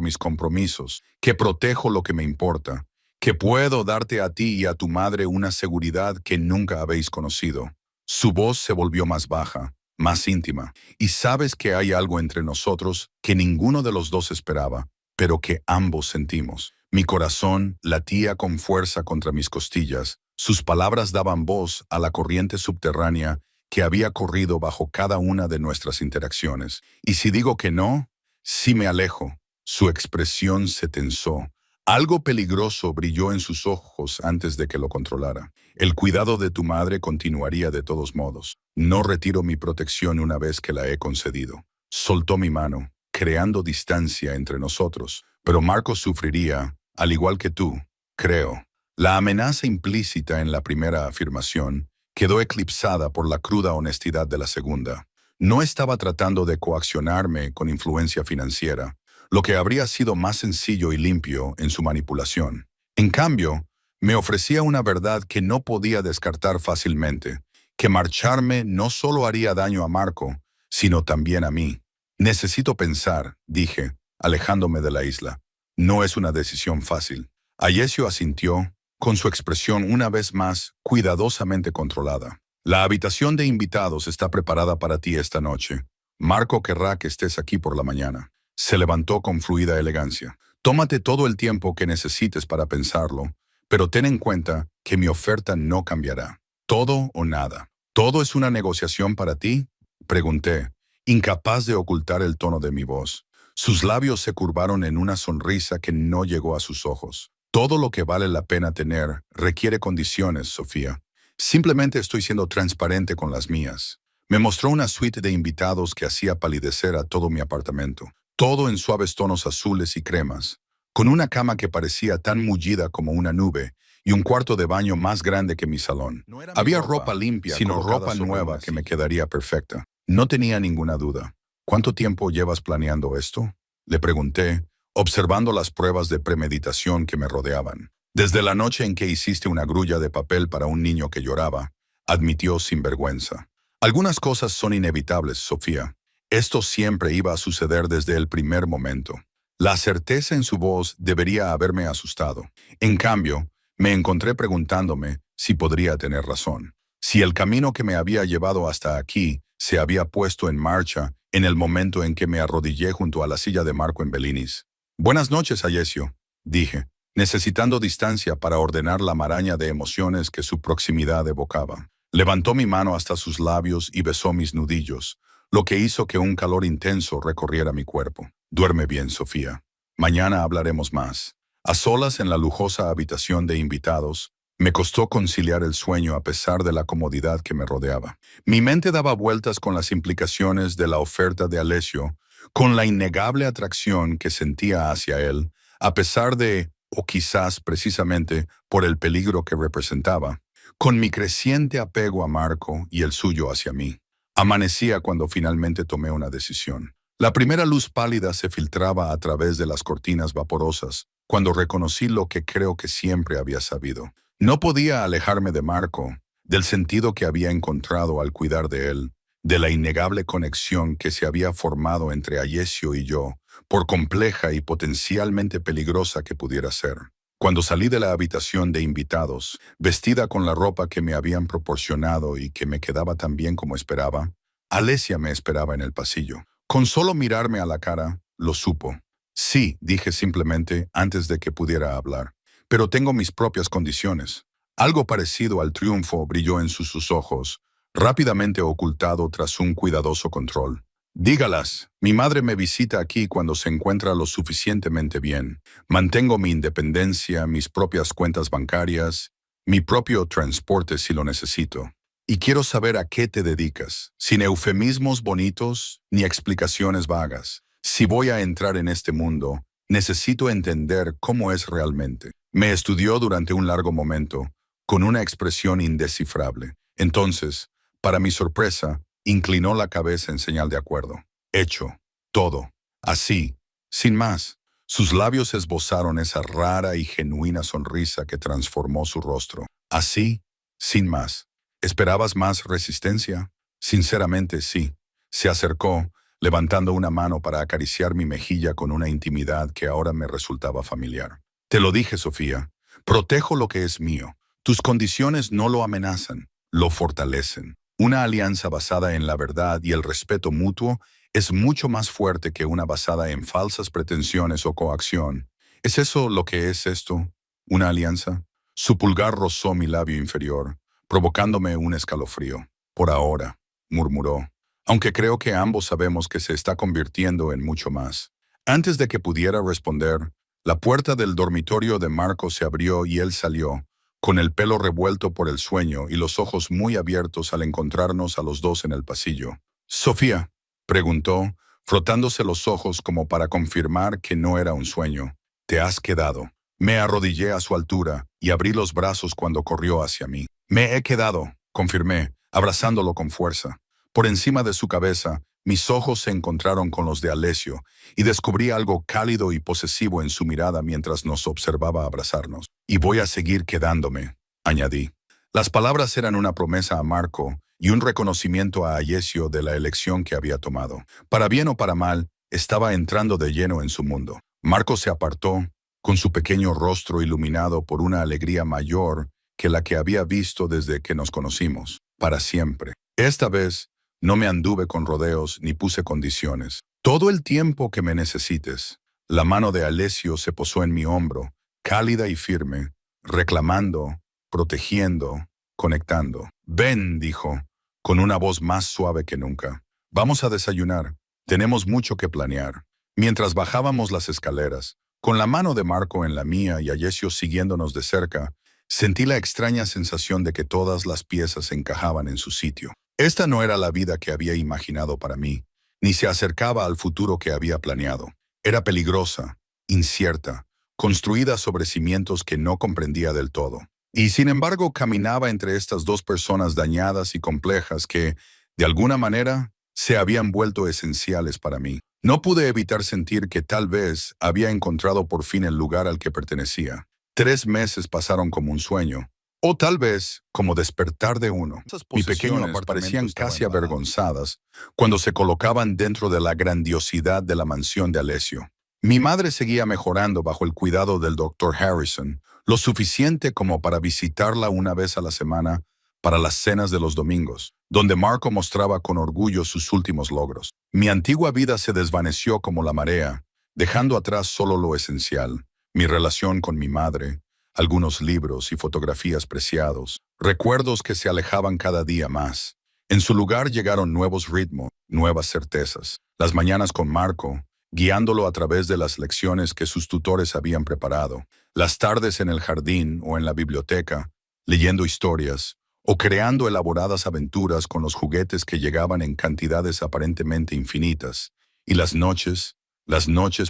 mis compromisos, que protejo lo que me importa, que puedo darte a ti y a tu madre una seguridad que nunca habéis conocido. Su voz se volvió más baja, más íntima, y sabes que hay algo entre nosotros que ninguno de los dos esperaba, pero que ambos sentimos. Mi corazón latía con fuerza contra mis costillas. Sus palabras daban voz a la corriente subterránea que había corrido bajo cada una de nuestras interacciones. Y si digo que no, si me alejo. Su expresión se tensó. Algo peligroso brilló en sus ojos antes de que lo controlara. El cuidado de tu madre continuaría de todos modos. No retiro mi protección una vez que la he concedido. Soltó mi mano, creando distancia entre nosotros. Pero Marcos sufriría, al igual que tú, creo. La amenaza implícita en la primera afirmación quedó eclipsada por la cruda honestidad de la segunda. No estaba tratando de coaccionarme con influencia financiera, lo que habría sido más sencillo y limpio en su manipulación. En cambio, me ofrecía una verdad que no podía descartar fácilmente, que marcharme no solo haría daño a Marco, sino también a mí. Necesito pensar, dije, alejándome de la isla. No es una decisión fácil. Ayesio asintió, con su expresión una vez más cuidadosamente controlada. La habitación de invitados está preparada para ti esta noche. Marco querrá que estés aquí por la mañana. Se levantó con fluida elegancia. Tómate todo el tiempo que necesites para pensarlo, pero ten en cuenta que mi oferta no cambiará. Todo o nada. ¿Todo es una negociación para ti?, pregunté, incapaz de ocultar el tono de mi voz. Sus labios se curvaron en una sonrisa que no llegó a sus ojos. Todo lo que vale la pena tener requiere condiciones, Sofía. Simplemente estoy siendo transparente con las mías. Me mostró una suite de invitados que hacía palidecer a todo mi apartamento. Todo en suaves tonos azules y cremas, con una cama que parecía tan mullida como una nube y un cuarto de baño más grande que mi salón. No era Había ropa limpia, sino ropa nueva que me quedaría perfecta. No tenía ninguna duda. ¿Cuánto tiempo llevas planeando esto?, le pregunté, observando las pruebas de premeditación que me rodeaban. Desde la noche en que hiciste una grulla de papel para un niño que lloraba, admitió sin vergüenza. Algunas cosas son inevitables, Sofía. Esto siempre iba a suceder desde el primer momento. La certeza en su voz debería haberme asustado. En cambio, me encontré preguntándome si podría tener razón. Si el camino que me había llevado hasta aquí se había puesto en marcha en el momento en que me arrodillé junto a la silla de Marco en Belinis. Buenas noches, Ayesio, dije, necesitando distancia para ordenar la maraña de emociones que su proximidad evocaba. Levantó mi mano hasta sus labios y besó mis nudillos, lo que hizo que un calor intenso recorriera mi cuerpo. Duerme bien, Sofía. Mañana hablaremos más. A solas en la lujosa habitación de invitados, me costó conciliar el sueño a pesar de la comodidad que me rodeaba. Mi mente daba vueltas con las implicaciones de la oferta de Alessio, con la innegable atracción que sentía hacia él, a pesar de, o quizás precisamente por el peligro que representaba, con mi creciente apego a Marco y el suyo hacia mí. Amanecía cuando finalmente tomé una decisión. La primera luz pálida se filtraba a través de las cortinas vaporosas, cuando reconocí lo que creo que siempre había sabido. No podía alejarme de Marco, del sentido que había encontrado al cuidar de él, de la innegable conexión que se había formado entre Ayesio y yo, por compleja y potencialmente peligrosa que pudiera ser. Cuando salí de la habitación de invitados, vestida con la ropa que me habían proporcionado y que me quedaba tan bien como esperaba, Alesia me esperaba en el pasillo. Con solo mirarme a la cara, lo supo. Sí, dije simplemente antes de que pudiera hablar, pero tengo mis propias condiciones. Algo parecido al triunfo brilló en sus ojos, rápidamente ocultado tras un cuidadoso control. Dígalas, mi madre me visita aquí cuando se encuentra lo suficientemente bien. Mantengo mi independencia, mis propias cuentas bancarias, mi propio transporte si lo necesito. Y quiero saber a qué te dedicas, sin eufemismos bonitos ni explicaciones vagas. Si voy a entrar en este mundo, necesito entender cómo es realmente. Me estudió durante un largo momento, con una expresión indescifrable. Entonces, para mi sorpresa, inclinó la cabeza en señal de acuerdo. Hecho. Todo. Así. Sin más. Sus labios esbozaron esa rara y genuina sonrisa que transformó su rostro. Así. Sin más. ¿Esperabas más resistencia? Sinceramente, sí. Se acercó, levantando una mano para acariciar mi mejilla con una intimidad que ahora me resultaba familiar. Te lo dije, Sofía. Protejo lo que es mío. Tus condiciones no lo amenazan, lo fortalecen. Una alianza basada en la verdad y el respeto mutuo es mucho más fuerte que una basada en falsas pretensiones o coacción. ¿Es eso lo que es esto? ¿Una alianza? Su pulgar rozó mi labio inferior, provocándome un escalofrío. Por ahora, murmuró, aunque creo que ambos sabemos que se está convirtiendo en mucho más. Antes de que pudiera responder, la puerta del dormitorio de Marco se abrió y él salió, con el pelo revuelto por el sueño y los ojos muy abiertos al encontrarnos a los dos en el pasillo. «Sofía», preguntó, frotándose los ojos como para confirmar que no era un sueño. «¿Te has quedado?» Me arrodillé a su altura y abrí los brazos cuando corrió hacia mí. «Me he quedado», confirmé, abrazándolo con fuerza. Por encima de su cabeza, mis ojos se encontraron con los de Alessio y descubrí algo cálido y posesivo en su mirada mientras nos observaba abrazarnos. «Y voy a seguir quedándome», añadí. Las palabras eran una promesa a Marco y un reconocimiento a Ayesio de la elección que había tomado. Para bien o para mal, estaba entrando de lleno en su mundo. Marco se apartó, con su pequeño rostro iluminado por una alegría mayor que la que había visto desde que nos conocimos, para siempre. Esta vez, no me anduve con rodeos ni puse condiciones. «Todo el tiempo que me necesites». La mano de Alessio se posó en mi hombro, cálida y firme, reclamando, protegiendo, conectando. «Ven», dijo, con una voz más suave que nunca. «Vamos a desayunar. Tenemos mucho que planear». Mientras bajábamos las escaleras, con la mano de Marco en la mía y Ayesio siguiéndonos de cerca, sentí la extraña sensación de que todas las piezas encajaban en su sitio. Esta no era la vida que había imaginado para mí, ni se acercaba al futuro que había planeado. Era peligrosa, incierta, construida sobre cimientos que no comprendía del todo. Y sin embargo caminaba entre estas dos personas dañadas y complejas que, de alguna manera, se habían vuelto esenciales para mí. No pude evitar sentir que tal vez había encontrado por fin el lugar al que pertenecía. 3 meses pasaron como un sueño, o tal vez como despertar de uno. Mi pequeño apartamento parecían casi avergonzadas cuando se colocaban dentro de la grandiosidad de la mansión de Alessio. Mi madre seguía mejorando bajo el cuidado del Dr. Harrison, lo suficiente como para visitarla una vez a la semana para las cenas de los domingos, donde Marco mostraba con orgullo sus últimos logros. Mi antigua vida se desvaneció como la marea, dejando atrás solo lo esencial, mi relación con mi madre, algunos libros y fotografías preciados, recuerdos que se alejaban cada día más. En su lugar llegaron nuevos ritmos, nuevas certezas. Las mañanas con Marco, guiándolo a través de las lecciones que sus tutores habían preparado, las tardes en el jardín o en la biblioteca, leyendo historias, o creando elaboradas aventuras con los juguetes que llegaban en cantidades aparentemente infinitas, y las noches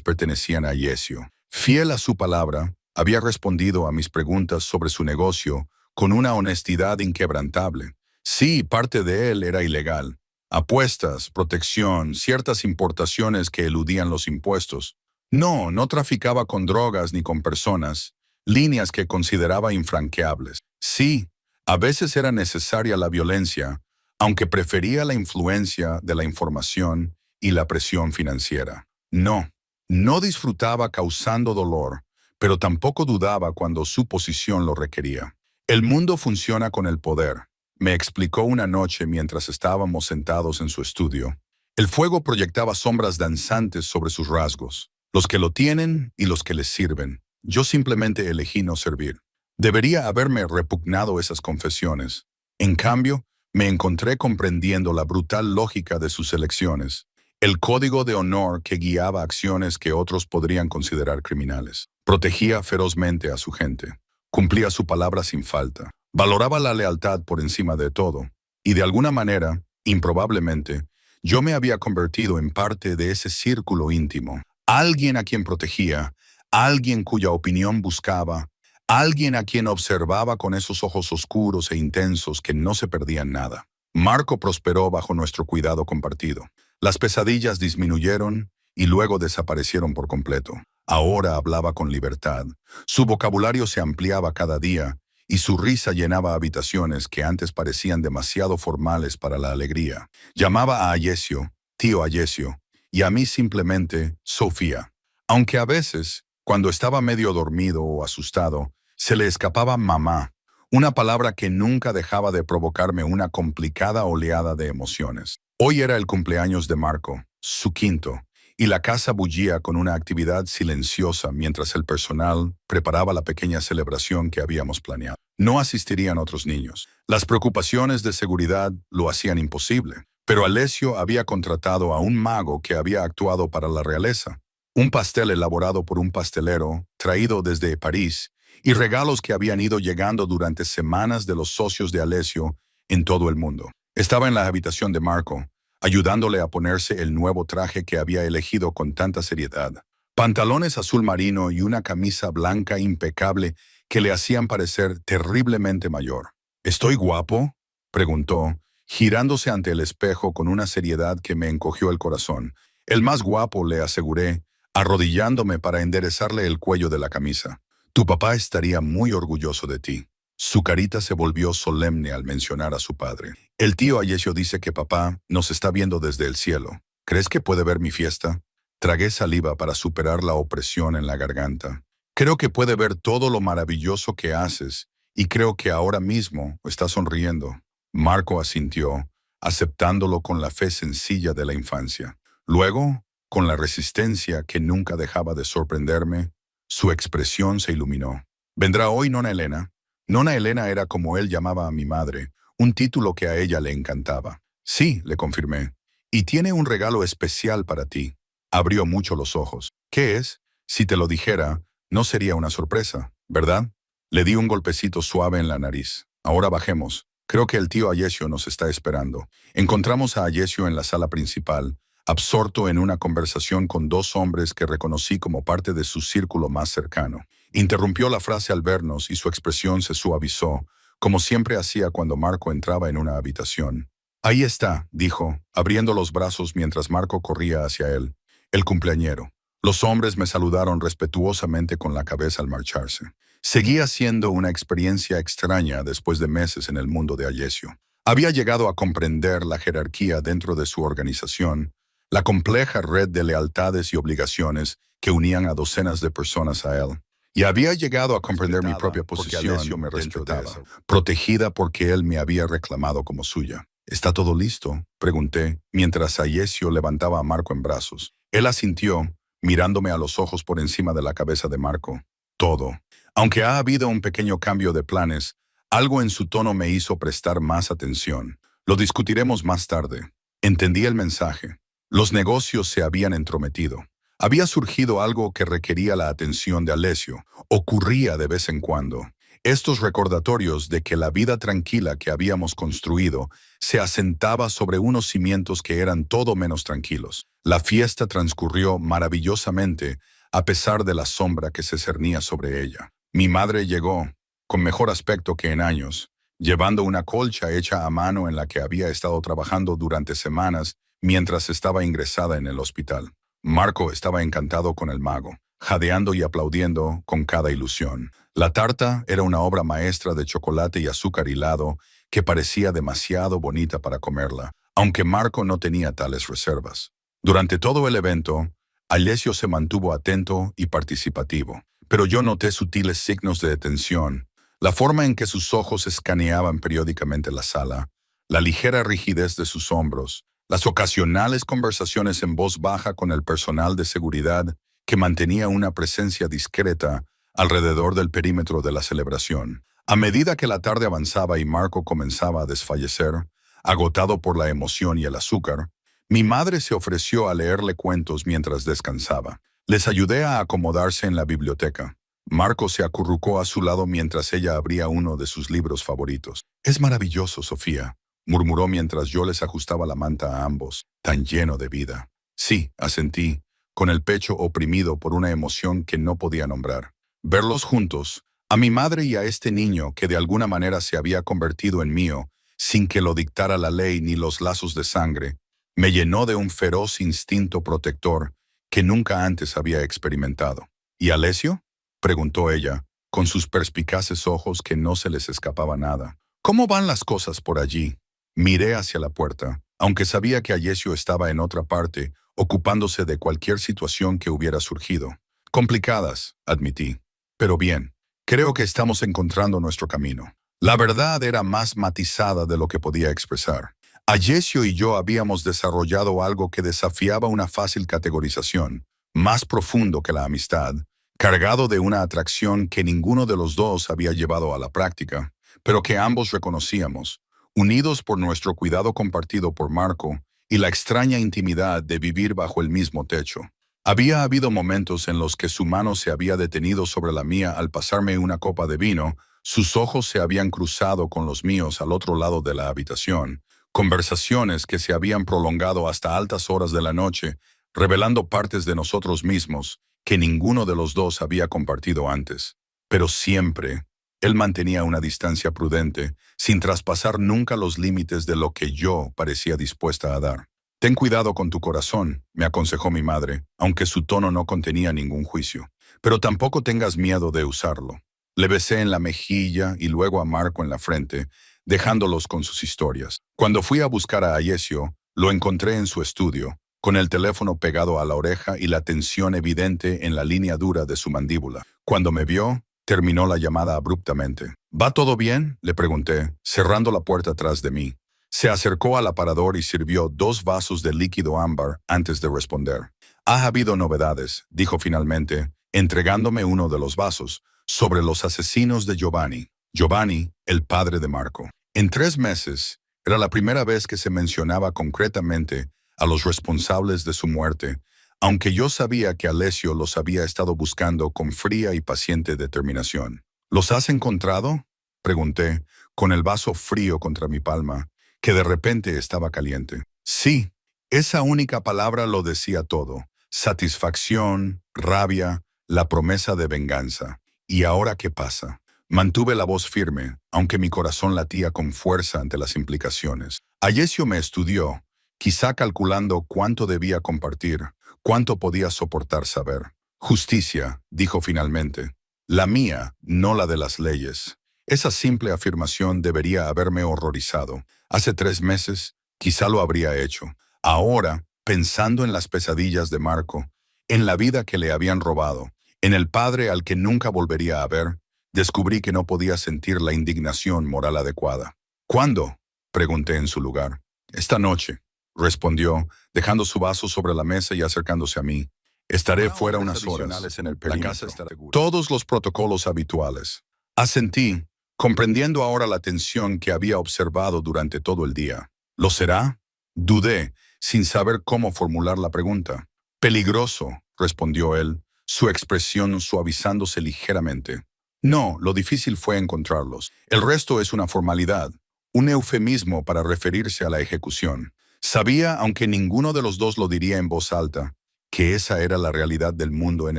pertenecían a Ayesio. Fiel a su palabra, había respondido a mis preguntas sobre su negocio con una honestidad inquebrantable. Sí, parte de él era ilegal, Apuestas, protección, ciertas importaciones que eludían los impuestos. No, no traficaba con drogas ni con personas, líneas que consideraba infranqueables. Sí, a veces era necesaria la violencia, aunque prefería la influencia de la información y la presión financiera. No, no disfrutaba causando dolor, pero tampoco dudaba cuando su posición lo requería. El mundo funciona con el poder, me explicó una noche mientras estábamos sentados en su estudio. El fuego proyectaba sombras danzantes sobre sus rasgos, los que lo tienen y los que les sirven. Yo simplemente elegí no servir. Debería haberme repugnado esas confesiones. En cambio, me encontré comprendiendo la brutal lógica de sus elecciones, el código de honor que guiaba acciones que otros podrían considerar criminales. Protegía ferozmente a su gente, cumplía su palabra sin falta, valoraba la lealtad por encima de todo, y de alguna manera, improbablemente, yo me había convertido en parte de ese círculo íntimo, alguien a quien protegía, alguien cuya opinión buscaba, alguien a quien observaba con esos ojos oscuros e intensos que no se perdían nada. Marco prosperó bajo nuestro cuidado compartido. Las pesadillas disminuyeron y luego desaparecieron por completo. Ahora hablaba con libertad. Su vocabulario se ampliaba cada día y su risa llenaba habitaciones que antes parecían demasiado formales para la alegría. Llamaba a Ayesio, tío Ayesio, y a mí simplemente Sofía. Aunque a veces, cuando estaba medio dormido o asustado, se le escapaba mamá, una palabra que nunca dejaba de provocarme una complicada oleada de emociones. Hoy era el cumpleaños de Marco, su quinto, y la casa bullía con una actividad silenciosa mientras el personal preparaba la pequeña celebración que habíamos planeado. No asistirían otros niños. Las preocupaciones de seguridad lo hacían imposible, pero Alessio había contratado a un mago que había actuado para la realeza. Un pastel elaborado por un pastelero, traído desde París, y regalos que habían ido llegando durante semanas de los socios de Alessio en todo el mundo. Estaba en la habitación de Marco, ayudándole a ponerse el nuevo traje que había elegido con tanta seriedad. Pantalones azul marino y una camisa blanca impecable que le hacían parecer terriblemente mayor. ¿Estoy guapo?, preguntó, girándose ante el espejo con una seriedad que me encogió el corazón. El más guapo, le aseguré, arrodillándome para enderezarle el cuello de la camisa. Tu papá estaría muy orgulloso de ti. Su carita se volvió solemne al mencionar a su padre. El tío Ayesio dice que papá nos está viendo desde el cielo. ¿Crees que puede ver mi fiesta? Tragué saliva para superar la opresión en la garganta. Creo que puede ver todo lo maravilloso que haces y creo que ahora mismo está sonriendo. Marco asintió, aceptándolo con la fe sencilla de la infancia. Luego, con la resistencia que nunca dejaba de sorprenderme, su expresión se iluminó. ¿Vendrá hoy Nona Elena? Nona Elena era como él llamaba a mi madre, un título que a ella le encantaba. Sí, le confirmé. Y tiene un regalo especial para ti. Abrió mucho los ojos. ¿Qué es? Si te lo dijera, no sería una sorpresa, ¿verdad? Le di un golpecito suave en la nariz. Ahora bajemos. Creo que el tío Ayesio nos está esperando. Encontramos a Ayesio en la sala principal, absorto en una conversación con dos hombres que reconocí como parte de su círculo más cercano. Interrumpió la frase al vernos y su expresión se suavizó, como siempre hacía cuando Marco entraba en una habitación. Ahí está, dijo, abriendo los brazos mientras Marco corría hacia él, el cumpleañero. Los hombres me saludaron respetuosamente con la cabeza al marcharse. Seguía siendo una experiencia extraña después de meses en el mundo de Ayesio. Había llegado a comprender la jerarquía dentro de su organización, la compleja red de lealtades y obligaciones que unían a docenas de personas a él. Y había llegado a comprender mi propia posición, Alessio me respetaba, protegida porque él me había reclamado como suya. ¿Está todo listo?, pregunté, mientras Ayesio levantaba a Marco en brazos. Él asintió, mirándome a los ojos por encima de la cabeza de Marco. Todo. Aunque ha habido un pequeño cambio de planes, algo en su tono me hizo prestar más atención. Lo discutiremos más tarde. Entendí el mensaje. Los negocios se habían entrometido. Había surgido algo que requería la atención de Alessio. Ocurría de vez en cuando. Estos recordatorios de que la vida tranquila que habíamos construido se asentaba sobre unos cimientos que eran todo menos tranquilos. La fiesta transcurrió maravillosamente a pesar de la sombra que se cernía sobre ella. Mi madre llegó, con mejor aspecto que en años, llevando una colcha hecha a mano en la que había estado trabajando durante semanas mientras estaba ingresada en el hospital. Marco estaba encantado con el mago, jadeando y aplaudiendo con cada ilusión. La tarta era una obra maestra de chocolate y azúcar hilado que parecía demasiado bonita para comerla, aunque Marco no tenía tales reservas. Durante todo el evento, Alessio se mantuvo atento y participativo, pero yo noté sutiles signos de tensión, la forma en que sus ojos escaneaban periódicamente la sala, la ligera rigidez de sus hombros, las ocasionales conversaciones en voz baja con el personal de seguridad que mantenía una presencia discreta alrededor del perímetro de la celebración. A medida que la tarde avanzaba y Marco comenzaba a desfallecer, agotado por la emoción y el azúcar, mi madre se ofreció a leerle cuentos mientras descansaba. Les ayudé a acomodarse en la biblioteca. Marco se acurrucó a su lado mientras ella abría uno de sus libros favoritos. «Es maravilloso, Sofía», murmuró mientras yo les ajustaba la manta a ambos, tan lleno de vida. «Sí», asentí, con el pecho oprimido por una emoción que no podía nombrar. Verlos juntos, a mi madre y a este niño que de alguna manera se había convertido en mío, sin que lo dictara la ley ni los lazos de sangre, me llenó de un feroz instinto protector que nunca antes había experimentado. «¿Y Alessio?», preguntó ella, con sus perspicaces ojos que no se les escapaba nada. «¿Cómo van las cosas por allí?». Miré hacia la puerta, aunque sabía que Alessio estaba en otra parte, ocupándose de cualquier situación que hubiera surgido. «Complicadas», admití. «Pero bien, creo que estamos encontrando nuestro camino». La verdad era más matizada de lo que podía expresar. Alessio y yo habíamos desarrollado algo que desafiaba una fácil categorización, más profundo que la amistad, cargado de una atracción que ninguno de los dos había llevado a la práctica, pero que ambos reconocíamos, unidos por nuestro cuidado compartido por Marco y la extraña intimidad de vivir bajo el mismo techo. Había habido momentos en los que su mano se había detenido sobre la mía al pasarme una copa de vino, sus ojos se habían cruzado con los míos al otro lado de la habitación, conversaciones que se habían prolongado hasta altas horas de la noche, revelando partes de nosotros mismos que ninguno de los dos había compartido antes. Pero siempre, él mantenía una distancia prudente, sin traspasar nunca los límites de lo que yo parecía dispuesta a dar. «Ten cuidado con tu corazón», me aconsejó mi madre, aunque su tono no contenía ningún juicio. «Pero tampoco tengas miedo de usarlo». Le besé en la mejilla y luego a Marco en la frente, dejándolos con sus historias. Cuando fui a buscar a Alessio, lo encontré en su estudio, con el teléfono pegado a la oreja y la tensión evidente en la línea dura de su mandíbula. Cuando me vio, terminó la llamada abruptamente. «¿Va todo bien?», le pregunté, cerrando la puerta tras de mí. Se acercó al aparador y sirvió 2 vasos de líquido ámbar antes de responder. «Ha habido novedades», dijo finalmente, entregándome uno de los vasos, «sobre los asesinos de Giovanni». Giovanni, el padre de Marco. En 3 meses, era la primera vez que se mencionaba concretamente a los responsables de su muerte, aunque yo sabía que Alessio los había estado buscando con fría y paciente determinación. «¿Los has encontrado?», pregunté, con el vaso frío contra mi palma, que de repente estaba caliente. Sí, esa única palabra lo decía todo. Satisfacción, rabia, la promesa de venganza. ¿Y ahora qué pasa? Mantuve la voz firme, aunque mi corazón latía con fuerza ante las implicaciones. Alessio me estudió, quizá calculando cuánto debía compartir, cuánto podía soportar saber. «Justicia», dijo finalmente. «La mía, no la de las leyes». Esa simple afirmación debería haberme horrorizado. Hace 3 meses, quizá lo habría hecho. Ahora, pensando en las pesadillas de Marco, en la vida que le habían robado, en el padre al que nunca volvería a ver, descubrí que no podía sentir la indignación moral adecuada. «¿Cuándo?», pregunté en su lugar. «Esta noche», respondió, dejando su vaso sobre la mesa y acercándose a mí. «Estaré fuera unas horas. En el La perímetro. casa estará segura». Todos los protocolos habituales. Asentí, comprendiendo ahora la tensión que había observado durante todo el día. ¿Lo será? Dudé, sin saber cómo formular la pregunta. «Peligroso», respondió él, su expresión suavizándose ligeramente. «No, lo difícil fue encontrarlos. El resto es una formalidad, un eufemismo para referirse a la ejecución». Sabía, aunque ninguno de los dos lo diría en voz alta, que esa era la realidad del mundo en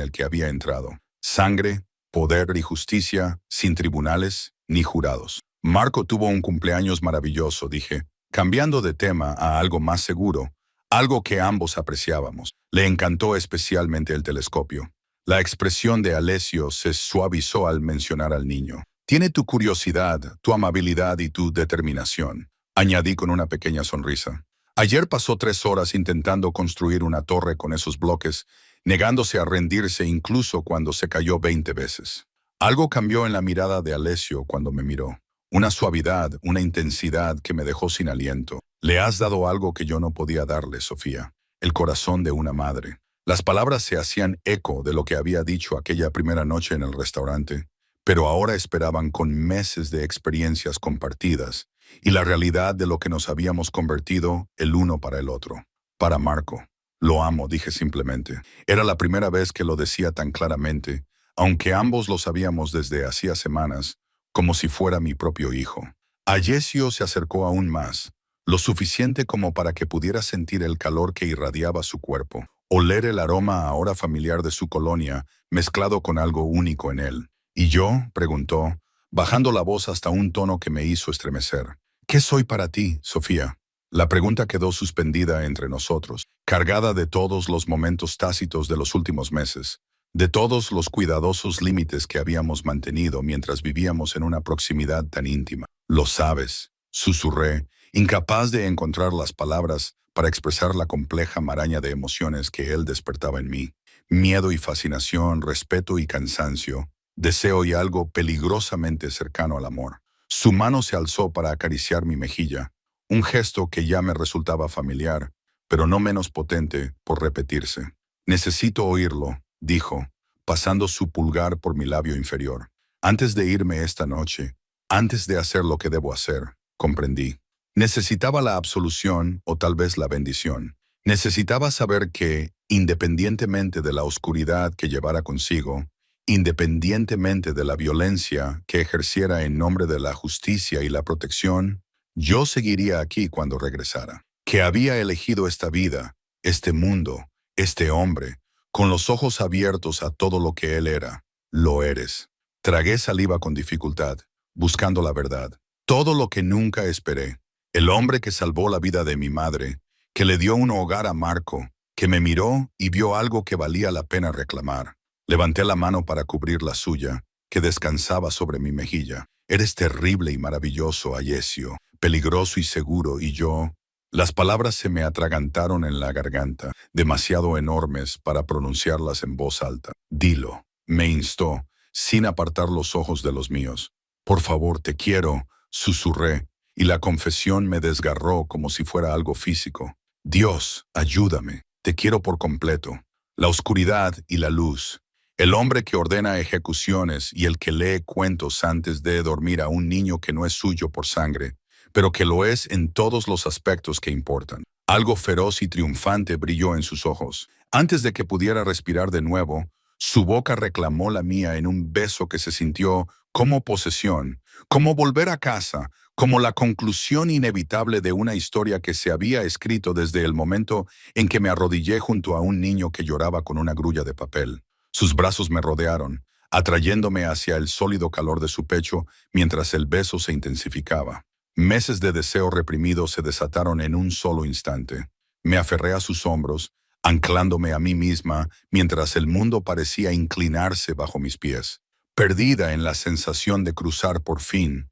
el que había entrado. Sangre, poder y justicia, sin tribunales ni jurados. Marco tuvo un cumpleaños maravilloso, dije, cambiando de tema a algo más seguro, algo que ambos apreciábamos. Le encantó especialmente el telescopio. La expresión de Alessio se suavizó al mencionar al niño. Tiene tu curiosidad, tu amabilidad y tu determinación, añadí con una pequeña sonrisa. Ayer pasó 3 horas intentando construir una torre con esos bloques, negándose a rendirse incluso cuando se cayó 20 veces. Algo cambió en la mirada de Alessio cuando me miró. Una suavidad, una intensidad que me dejó sin aliento. Le has dado algo que yo no podía darle, Sofía. El corazón de una madre. Las palabras se hacían eco de lo que había dicho aquella primera noche en el restaurante, pero ahora esperaban con meses de experiencias compartidas y la realidad de lo que nos habíamos convertido el uno para el otro. Para Marco. Lo amo, dije simplemente. Era la primera vez que lo decía tan claramente, aunque ambos lo sabíamos desde hacía semanas, como si fuera mi propio hijo. Alessio se acercó aún más, lo suficiente como para que pudiera sentir el calor que irradiaba su cuerpo, oler el aroma ahora familiar de su colonia, mezclado con algo único en él. ¿Y yo?, preguntó, bajando la voz hasta un tono que me hizo estremecer. ¿Qué soy para ti, Sofía? La pregunta quedó suspendida entre nosotros, cargada de todos los momentos tácitos de los últimos meses, de todos los cuidadosos límites que habíamos mantenido mientras vivíamos en una proximidad tan íntima. Lo sabes, susurré, incapaz de encontrar las palabras para expresar la compleja maraña de emociones que él despertaba en mí. Miedo y fascinación, respeto y cansancio, deseo y algo peligrosamente cercano al amor. Su mano se alzó para acariciar mi mejilla, un gesto que ya me resultaba familiar, pero no menos potente por repetirse. Necesito oírlo, dijo, pasando su pulgar por mi labio inferior. Antes de irme esta noche, antes de hacer lo que debo hacer, comprendí. Necesitaba la absolución o tal vez la bendición. Necesitaba saber que, independientemente de la oscuridad que llevara consigo, independientemente de la violencia que ejerciera en nombre de la justicia y la protección, yo seguiría aquí cuando regresara. Que había elegido esta vida, este mundo, este hombre, con los ojos abiertos a todo lo que él era. Lo eres. Tragué saliva con dificultad, buscando la verdad. Todo lo que nunca esperé. El hombre que salvó la vida de mi madre, que le dio un hogar a Marco, que me miró y vio algo que valía la pena reclamar. Levanté la mano para cubrir la suya, que descansaba sobre mi mejilla. Eres terrible y maravilloso, Alessio, peligroso y seguro, y yo... Las palabras se me atragantaron en la garganta, demasiado enormes para pronunciarlas en voz alta. Dilo, me instó, sin apartar los ojos de los míos. Por favor, te quiero, susurré, y la confesión me desgarró como si fuera algo físico. Dios, ayúdame, te quiero por completo. La oscuridad y la luz. El hombre que ordena ejecuciones y el que lee cuentos antes de dormir a un niño que no es suyo por sangre, pero que lo es en todos los aspectos que importan. Algo feroz y triunfante brilló en sus ojos. Antes de que pudiera respirar de nuevo, su boca reclamó la mía en un beso que se sintió como posesión, como volver a casa, como la conclusión inevitable de una historia que se había escrito desde el momento en que me arrodillé junto a un niño que lloraba con una grulla de papel. Sus brazos me rodearon, atrayéndome hacia el sólido calor de su pecho mientras el beso se intensificaba. Meses de deseo reprimido se desataron en un solo instante. Me aferré a sus hombros, anclándome a mí misma mientras el mundo parecía inclinarse bajo mis pies. Perdida en la sensación de cruzar por fin,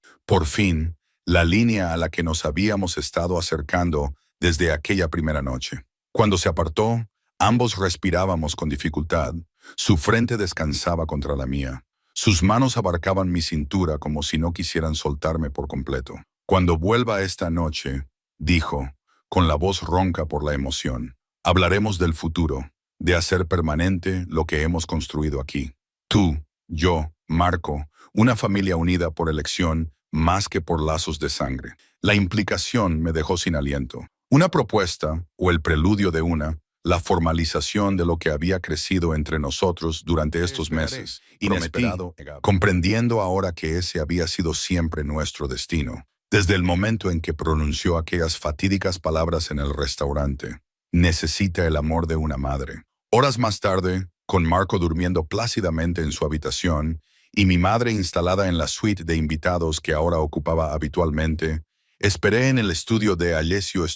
la línea a la que nos habíamos estado acercando desde aquella primera noche. Cuando se apartó, ambos respirábamos con dificultad. Su frente descansaba contra la mía. Sus manos abarcaban mi cintura como si no quisieran soltarme por completo. Cuando vuelva esta noche, dijo, con la voz ronca por la emoción, hablaremos del futuro, de hacer permanente lo que hemos construido aquí. Tú, yo, Marco, una familia unida por elección más que por lazos de sangre. La implicación me dejó sin aliento. Una propuesta, o el preludio de una, la formalización de lo que había crecido entre nosotros durante estos meses, inesperado, comprendiendo ahora que ese había sido siempre nuestro destino. Desde el momento en que pronunció aquellas fatídicas palabras en el restaurante, necesita el amor de una madre. Horas más tarde, con Marco durmiendo plácidamente en su habitación y mi madre instalada en la suite de invitados que ahora ocupaba habitualmente, esperé en el estudio de Alessio,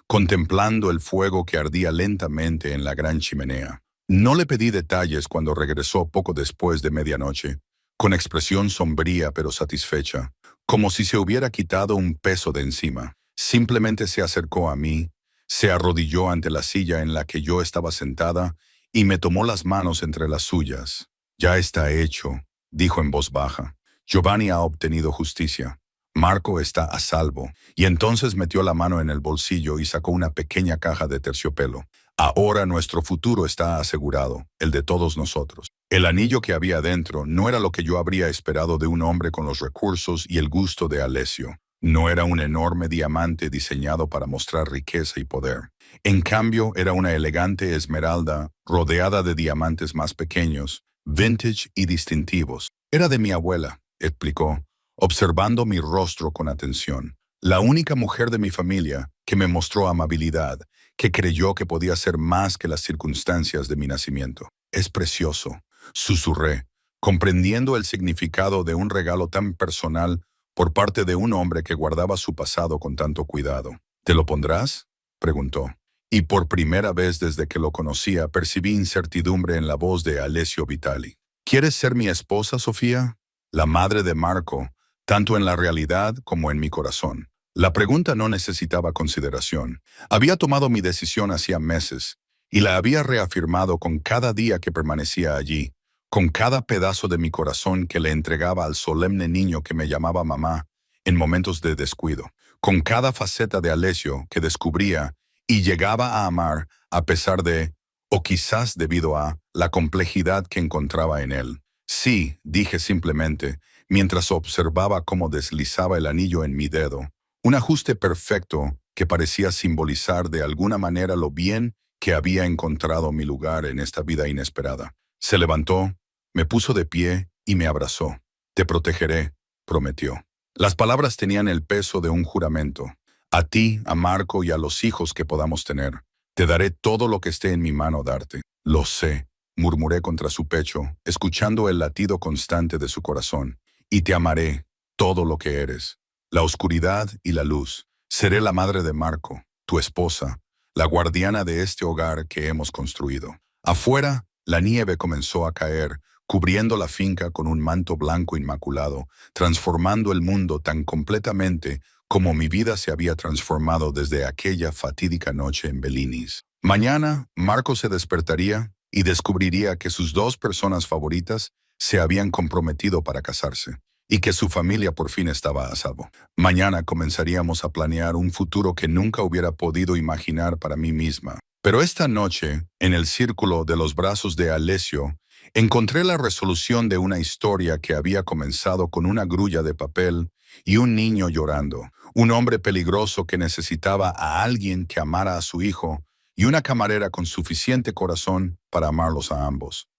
contemplando el fuego que ardía lentamente en la gran chimenea. No le pedí detalles cuando regresó poco después de medianoche, con expresión sombría pero satisfecha, como si se hubiera quitado un peso de encima. Simplemente se acercó a mí, se arrodilló ante la silla en la que yo estaba sentada y me tomó las manos entre las suyas. Ya está hecho, dijo en voz baja. Giovanni ha obtenido justicia. Marco está a salvo. Y entonces metió la mano en el bolsillo y sacó una pequeña caja de terciopelo. Ahora nuestro futuro está asegurado, el de todos nosotros. El anillo que había dentro no era lo que yo habría esperado de un hombre con los recursos y el gusto de Alessio. No era un enorme diamante diseñado para mostrar riqueza y poder. En cambio, era una elegante esmeralda rodeada de diamantes más pequeños, vintage y distintivos. Era de mi abuela, explicó, observando mi rostro con atención. La única mujer de mi familia que me mostró amabilidad, que creyó que podía ser más que las circunstancias de mi nacimiento. Es precioso, susurré, comprendiendo el significado de un regalo tan personal por parte de un hombre que guardaba su pasado con tanto cuidado. ¿Te lo pondrás?, preguntó. Y por primera vez desde que lo conocía percibí incertidumbre en la voz de Alessio Vitali. ¿Quieres ser mi esposa, Sofía? La madre de Marco, tanto en la realidad como en mi corazón. La pregunta no necesitaba consideración. Había tomado mi decisión hacía meses, y la había reafirmado con cada día que permanecía allí, con cada pedazo de mi corazón que le entregaba al solemne niño que me llamaba mamá en momentos de descuido, con cada faceta de Alessio que descubría y llegaba a amar a pesar de, o quizás debido a, la complejidad que encontraba en él. Sí, dije simplemente, mientras observaba cómo deslizaba el anillo en mi dedo, un ajuste perfecto que parecía simbolizar de alguna manera lo bien que había encontrado mi lugar en esta vida inesperada. Se levantó, me puso de pie y me abrazó. Te protegeré, prometió. Las palabras tenían el peso de un juramento. A ti, a Marco y a los hijos que podamos tener. Te daré todo lo que esté en mi mano darte. Lo sé, murmuré contra su pecho, escuchando el latido constante de su corazón. Y te amaré, todo lo que eres. La oscuridad y la luz. Seré la madre de Marco, tu esposa, la guardiana de este hogar que hemos construido. Afuera, la nieve comenzó a caer, cubriendo la finca con un manto blanco inmaculado, transformando el mundo tan completamente como mi vida se había transformado desde aquella fatídica noche en Bellinis. Mañana, Marco se despertaría y descubriría que sus dos personas favoritas se habían comprometido para casarse, y que su familia por fin estaba a salvo. Mañana comenzaríamos a planear un futuro que nunca hubiera podido imaginar para mí misma. Pero esta noche, en el círculo de los brazos de Alessio, encontré la resolución de una historia que había comenzado con una grulla de papel y un niño llorando, un hombre peligroso que necesitaba a alguien que amara a su hijo y una camarera con suficiente corazón para amarlos a ambos.